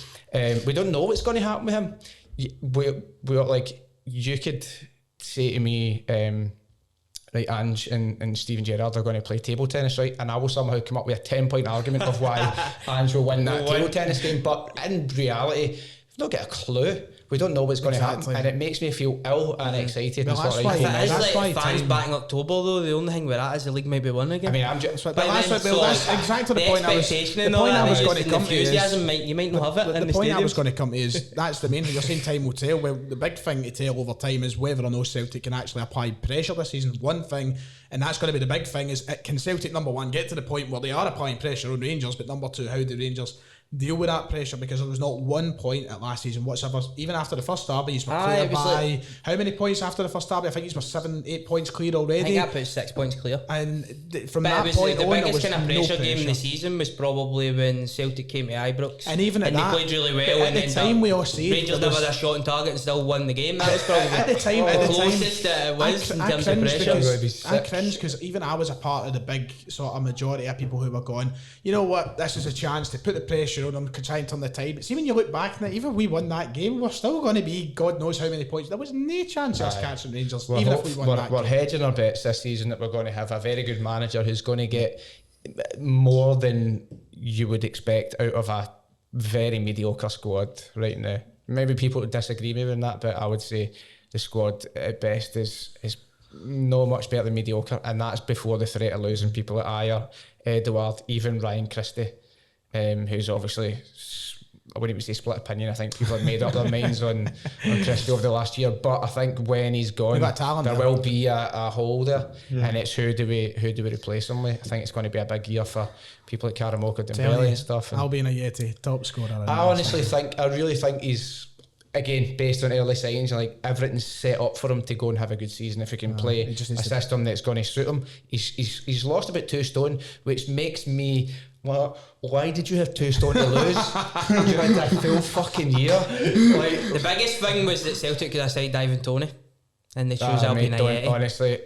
We don't know what's going to happen with him. We like, you could say to me, right, Ange and Steven Gerrard are going to play table tennis, right, and I will somehow come up with a 10-point argument of why Ange will win that table tennis game, but in reality, we've not got a clue. We don't know what's going to happen, and it makes me feel ill and excited. Well, and that's why fans back in October though. The only thing with that is the league may be won again. I mean, I'm just. That's exactly the point I was going to come to. You might not have it. The point I was going to come to is that's the main thing. You're saying time will tell. Well, the big thing to tell over time is whether or not Celtic can actually apply pressure this season. One thing, and that's going to be the big thing, is can Celtic, number one, get to the point where they are applying pressure on Rangers, but number two, how do Rangers deal with that pressure, because there was not one point at last season whatsoever. Even after the first derby, he's clear by how many points after the first derby? I think he's 7-8 points clear already. I think I put 6 points clear. And from that point on, the biggest kind of pressure game in the season was probably when Celtic came to Ibrox, and even at that, they played really well. At the time, we all said Rangers never had a shot on target and still won the game. That was probably at the time the closest that it was in terms of pressure. I cringe because even I was a part of the big sort of majority of people who were going, you know what, this is a chance to put the pressure on them, try and turn the tide. But see, when you look back on it, even if we won that game, we're still going to be God knows how many points. There was no chance of us catching Rangers, even if we won that game. We're hedging our bets this season that we're going to have a very good manager who's going to get more than you would expect out of a very mediocre squad right now. Maybe people would disagree with me on that, but I would say the squad at best is no much better than mediocre, and that's before the threat of losing people at Ayer, Edouard, even Ryan Christie, who's obviously, I wouldn't even say split opinion. I think people have made up their minds on Christie over the last year, but I think when he's gone, there will be a hole there, and it's who do we replace him with. I think it's going to be a big year for people like Karamoka, Dembele and stuff. And Albion Ayeti, top scorer. I really think he's, again, based on early signs, like everything's set up for him to go and have a good season. If he can play a system that's going to suit him, he's lost about 2 stone, which makes me. Well, why did you have 2 stone to lose? You had that full fucking year. Like, the biggest thing was that Celtic could have signed Ivan Toney, and they chose Albion Ayeti. Honestly,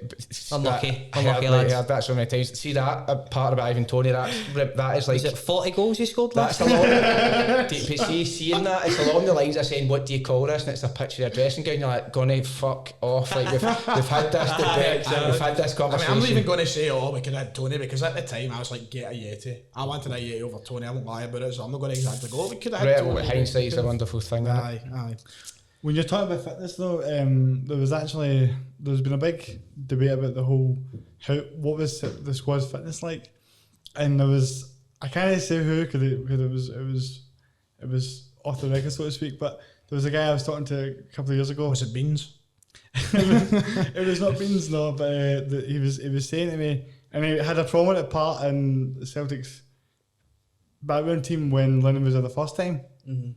unlucky lads. I heard that so many times. See that part about Ivan Toney, that is like, is it 40 goals he scored last season? Seeing that, it's along the lines of saying, what do you call this? And it's a picture of a dressing gown. You're like, gonna fuck off. Like we've had this debate, we've had this conversation. I mean, I'm not even going to say, we could have Toney, because at the time I was like, get Ayeti. I wanted Ayeti over Toney. I won't lie about it, so I'm not going to exactly go. We could have had Toney. Hindsight's a wonderful thing. Aye. When you're talking about fitness though, there's been a big debate about the whole what was the squad's fitness like, and I can't say who because it was off the record, so to speak, but there was a guy I was talking to a couple of years ago. Was it Beans? It was not Beans, no, but he was saying to me, and he had a prominent part in the Celtics background team when Lennon was there the first time. Mm-hmm.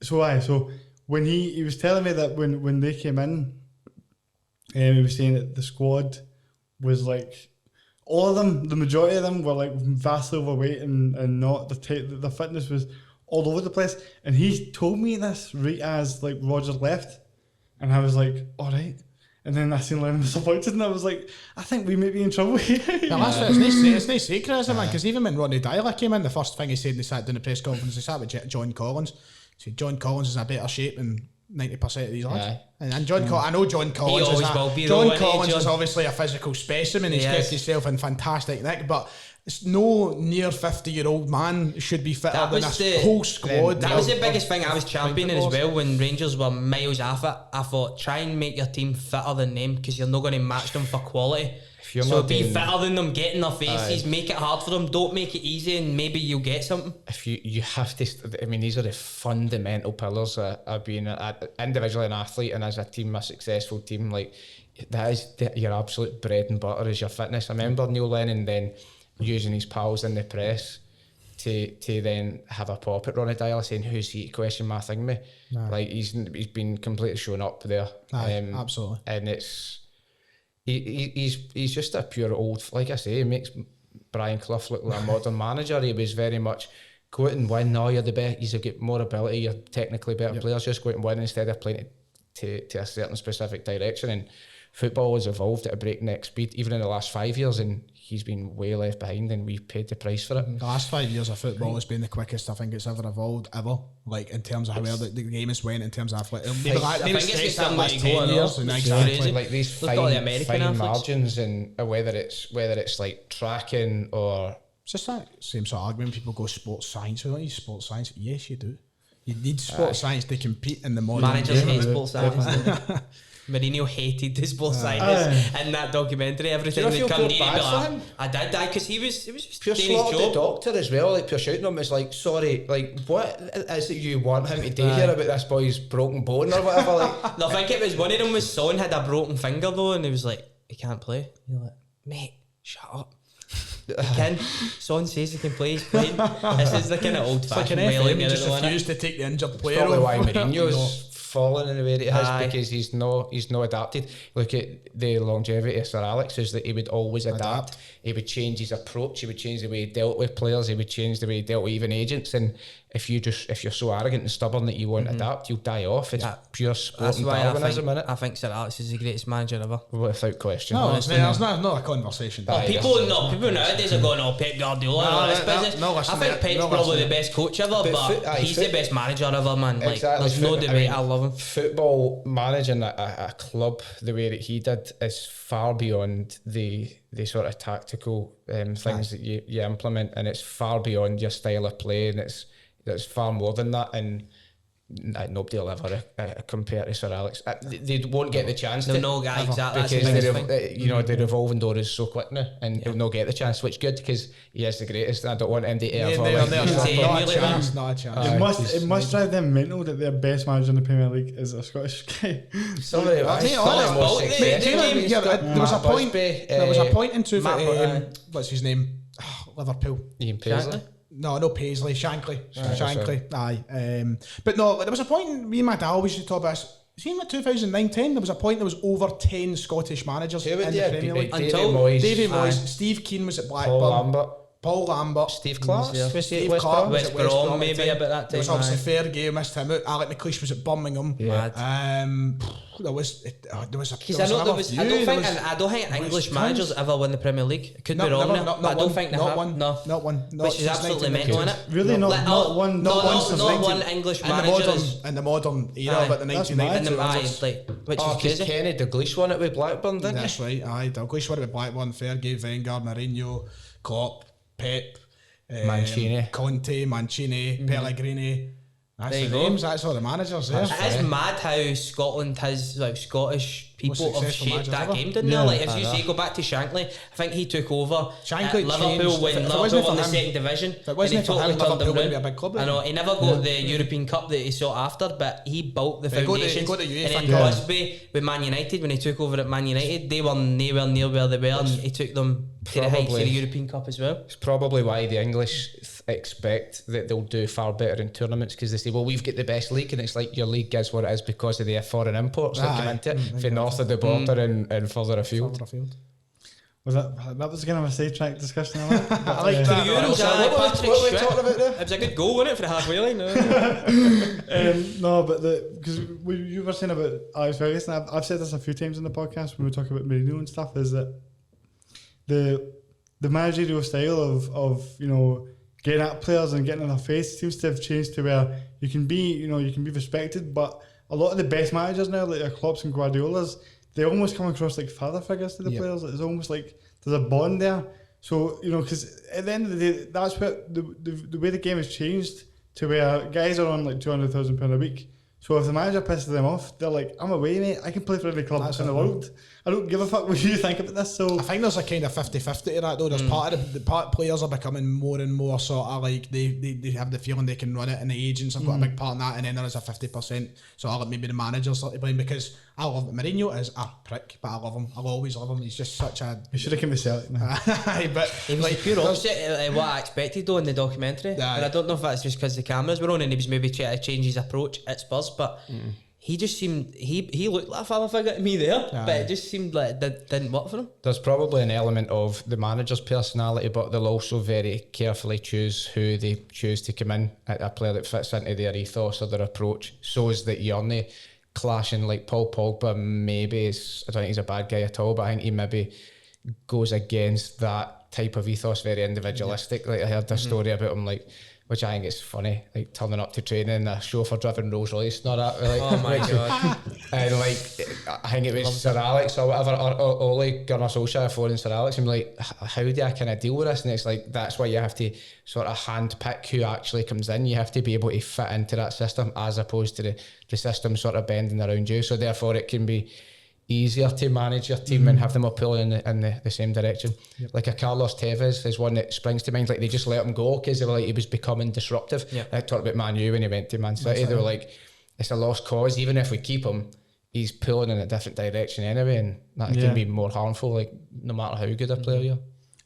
So when he was telling me that when they came in, he was saying that the squad was like, all of them, the majority of them were like vastly overweight and not the fitness was all over the place. And he told me this right as like Roger left, and I was like, all right. And then I seen Lennon disappointed, and I was like, I think we may be in trouble here. It's no secret, is it, man? Because even when Ronnie Dyler came in, the first thing he said when he sat down the press conference, he sat with John Collins. So John Collins is in a better shape than 90% of these lads. And John Collins, I know John Collins is obviously a physical specimen. He's kept himself in fantastic nick, but it's no near 50-year-old man should be fitter than this whole squad. That was the biggest thing I was championing as well when Rangers were miles off it. I thought, try and make your team fitter than them, because you're not going to match them for quality. So be fitter than them, get in their faces, make it hard for them, don't make it easy, and maybe you'll get something. If you have to, I mean, these are the fundamental pillars of being individually an athlete and as a team, a successful team. Like, that is your absolute bread and butter is your fitness. I remember Neil Lennon then using his pals in the press to then have a pop at Ronnie Dyler saying, who's he to question my thing me? Like, he's been completely shown up there. Absolutely. And it's he's just a pure old, like I say, he makes Brian Clough look like a modern manager. He was very much go out and win. No, you're the best. You've got more ability. You're technically better players. Just go out and win instead of playing to a certain specific direction. And football has evolved at a breakneck speed, even in the last 5 years, and he's been way left behind, and we paid the price for it. The last 5 years of football has been the quickest I think it's ever evolved, ever. Like in terms of how well the game has went, in terms of athletic. I think it's the last 10 years. Exactly. Like these fine athletes. margins, and whether it's like tracking or... It's just that same sort of argument. People go sports science. We don't need sports science. Yes, you do. You need sports science to compete in the modern managers game. hate sports science. Mourinho hated the sports scientists in that documentary. Everything they come near him. I did that because he was just pure doing his slot job. the doctor as well, like pure shouting him. It's like, sorry, like what is it you want him to do here about this boy's broken bone or whatever? Like, no, I think it was one of them was Son had a broken finger though, and he was like, he can't play. You're like, mate, shut up. He can. Son says he can play. He's playing. This is the kind of old-fashioned way. Like just refused to take the injured player. Probably why Mourinho's fallen in the way that it has, because he's not adapted. Look at the longevity of Sir Alex, is that he would always adapt. He would change his approach. He would change the way he dealt with players. He would change the way he dealt with even agents. And if you're so arrogant and stubborn that you won't adapt, you'll die off. It's pure sporting Darwinism, innit? I think Sir Alex is the greatest manager ever. Without question. No, there's not a conversation. People nowadays are going, oh, Pep Guardiola and all this business. I think Pep's probably the best coach ever, but he's the best manager ever, man. Like, exactly. There's no debate. I love him. Football managing a club the way that he did is far beyond the sort of tactical things that you implement, and it's far beyond your style of play, and it's far more than that, and nobody will ever compare to Sir Alex. They won't get the chance to. No, exactly. Because the revolving door is so quick now, and he'll not get the chance, which is good because he is the greatest. I don't want him to ever. Not a chance. It must drive them mental that their best manager in the Premier League is a Scottish guy. There was a point into what's his name? Liverpool. Ian Paisley. No Paisley, Shankly. Aye. But no, there was a point, me and my dad always used to talk about this. See, in 2009-10, there was a point there was over 10 Scottish managers in the Premier League. David Moyes, Steve Keane was at Blackburn. Paul Lambert, Steve Clark, Steve Clark was West at Brom, maybe about that time. There was obviously Fergie, missed him out. Alec McLeish was at Birmingham. There was I don't think English managers ever win the Premier League. It could be wrong. I don't think they have. Not one. Which is absolutely mental, isn't it? Really, not one English manager in the modern era, but the 1990s. Which is crazy. Kenny Dalglish won it with Blackburn, didn't he? That's right. Aye, Dalglish won it with Blackburn. Fergie, Wenger, Mourinho, Klopp, Pep, Mancini, Conte, Pellegrini. That's the names. That's all the managers there. It is mad how Scotland has Scottish people have shaped that game, didn't they? Like if you say go back to Shankly, I think he took over Liverpool when Liverpool won the second division. If it wasn't for him, Liverpool would be a big club. I know he never got the European Cup that he sought after, but he built the foundations. He got the UEFA and then Busby with Man United, when he took over at Man United, they were nowhere near where they were, and he took them to the heights of the European Cup as well. It's probably why the English expect that they'll do far better in tournaments, because they say, well, we've got the best league, and it's like your league is what it is because of the foreign imports that come into it from north of the border and further afield. Was that was kind of a sidetrack discussion? I like the Euros. What were we talking about there? It was a good goal, wasn't it, for the halfway line? No, but because you were saying about Alex Ferguson, I've said this a few times in the podcast when we talk about Mourinho and stuff, is that the managerial style of getting at players and getting in their face seems to have changed to where you can be respected, but a lot of the best managers now, like your Klopps and Guardiolas, they almost come across like father figures to the players. It's almost like there's a bond there. So, because at the end of the day, that's where the way the game has changed to where guys are on like £200,000 a week. So if the manager pisses them off, they're like, I'm away, mate. I can play for any club in the world. I don't give a fuck what you think about this. So I think there's a kind of 50-50 to that though. There's part of the players are becoming more and more sort of like they have the feeling they can run it, and the agents have got a big part in that, and then there is a 50% sort of like maybe the managers start to blame, because I love it. Mourinho is a prick, but I love him. I'll always love him. He's just such a... He should have come to Celtic now. But he was like pure opposite what I expected though in the documentary. And I don't know if that's just because the cameras were on and he was maybe trying to change his approach at Spurs, but he just seemed... He looked like a father figure to me there, but it just seemed like it didn't work for him. There's probably an element of the manager's personality, but they'll also very carefully choose who they choose to come in, a player that fits into their ethos or their approach, so is that you're not clashing. Like Paul Pogba, maybe I don't think he's a bad guy at all, but I think he maybe goes against that type of ethos, very individualistic. Like I heard a story about him, like, which I think is funny, like turning up to training in a chauffeur driven Rolls Royce and all that. Like, oh my god! And like, I think it was Sir Alex or whatever, or Ole Gunnar Solskjaer phoning Sir Alex and like, how do I kind of deal with this? And it's like, that's why you have to sort of hand pick who actually comes in. You have to be able to fit into that system as opposed to the system sort of bending around you. So therefore, it can be easier to manage your team and have them all pulling in the same direction. Like a Carlos Tevez is one that springs to mind. Like they just let him go because they were like, he was becoming disruptive. I talked about Man U when he went to Man City. They were like, it's a lost cause. Even if we keep him, he's pulling in a different direction anyway, and that can be more harmful, like no matter how good a player you are.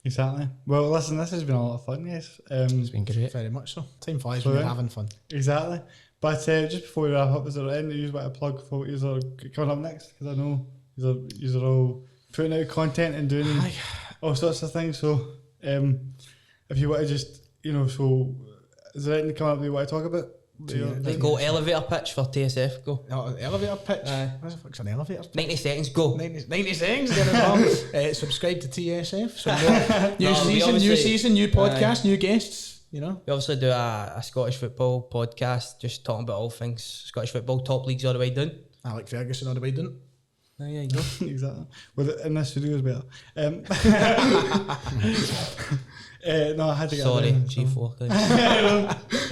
Exactly. Well, listen, this has been a lot of fun, guys. It's been great. Very much so. Time flies when you're having fun. Exactly. But just before we wrap up, is there anything you want to plug for what you're coming up next? Because I know you're all putting out content and doing all sorts of things. So if you want to just, so is there anything coming up that you want to talk about? Go elevator pitch for TSF. Go. Elevator pitch? What the fuck's an elevator pitch? 90 seconds, go. 90 seconds, get it subscribe to TSF. So new season, new podcast, new guests. You know, we obviously do a Scottish football podcast, just talking about all things Scottish football, top leagues all the way down. Alec Ferguson all the way down. Oh, yeah, you go. Exactly. Well, in this studio as well. No, I had to get sorry, G4.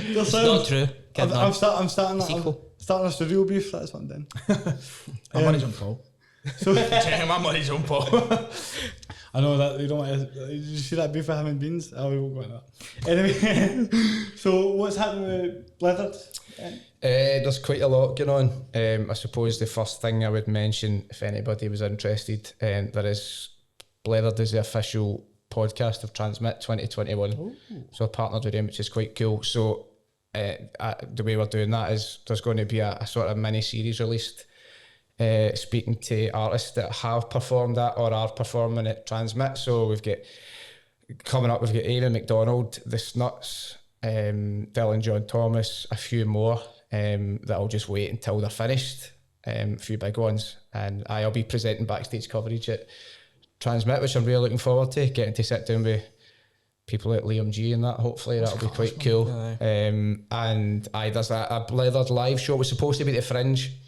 It's not true. I'm starting a studio beef. That's what I'm doing. My money's on Paul. So my money's on Paul. I know that you don't want to. Did you see that beef for ham and beans? Oh, we won't go into that. Anyway, so what's happening with Blizzard? There's quite a lot going on. I suppose the first thing I would mention, if anybody was interested, there is Blizzard is the official podcast of Transmit 2021. Ooh. So I partnered with them, which is quite cool. So the way we're doing that is there's going to be a sort of mini series released. Speaking to artists that have performed at or are performing at Transmit. So we've got Sean McDonald, The Snuts, Dylan John Thomas, a few more that I'll just wait until they're finished, a few big ones, and I'll be presenting backstage coverage at Transmit, which I'm really looking forward to, getting to sit down with people like Liam G and that. Hopefully that'll be quite cool. And there's a Blizzard live show. It was supposed to be the Fringe.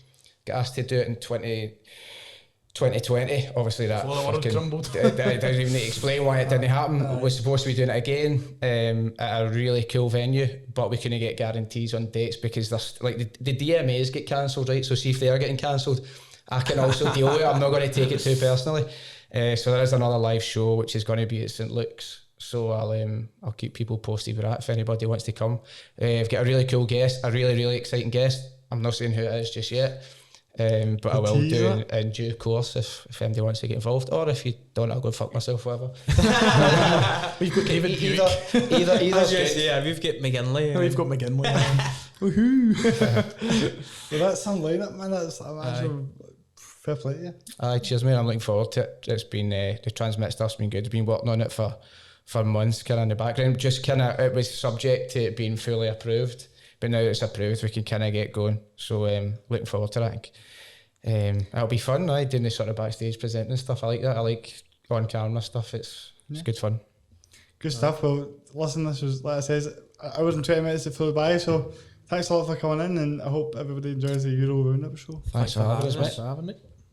Got asked to do it in 2020. Obviously that I don't even need to explain why it didn't happen. We're supposed to be doing it again at a really cool venue, but we couldn't get guarantees on dates because there's like the DMAs get cancelled, right? So see if they are getting cancelled, I can also deal with it. I'm not going to take it too personally. So there is another live show which is going to be at St Luke's. So I'll keep people posted with that if anybody wants to come. I've got a really cool guest, a really, really exciting guest. I'm not saying who it is just yet. But I will do in due course if anybody wants to get involved, or if you don't, I'll go fuck myself, whatever. We've got David either we've got McGinley. We've got McGinley. Woohoo! Well, that's some lineup, man. That's actually fair play to you. Cheers, mate. I'm looking forward to it. It's been the Transmit stuff's been good. I've been working on it for months, kind of in the background. Just kind of it was subject to it being fully approved. But now it's approved, we can kind of get going. So looking forward to that. I think it'll be fun. Doing this sort of backstage presenting stuff. I like that. I like on camera stuff. It's good fun. Good stuff. Well, listen, this was, like I said, I wasn't 20 minutes to flew by. So thanks a lot for coming in, and I hope everybody enjoys the Euro roundup show. Thanks for having us, mate.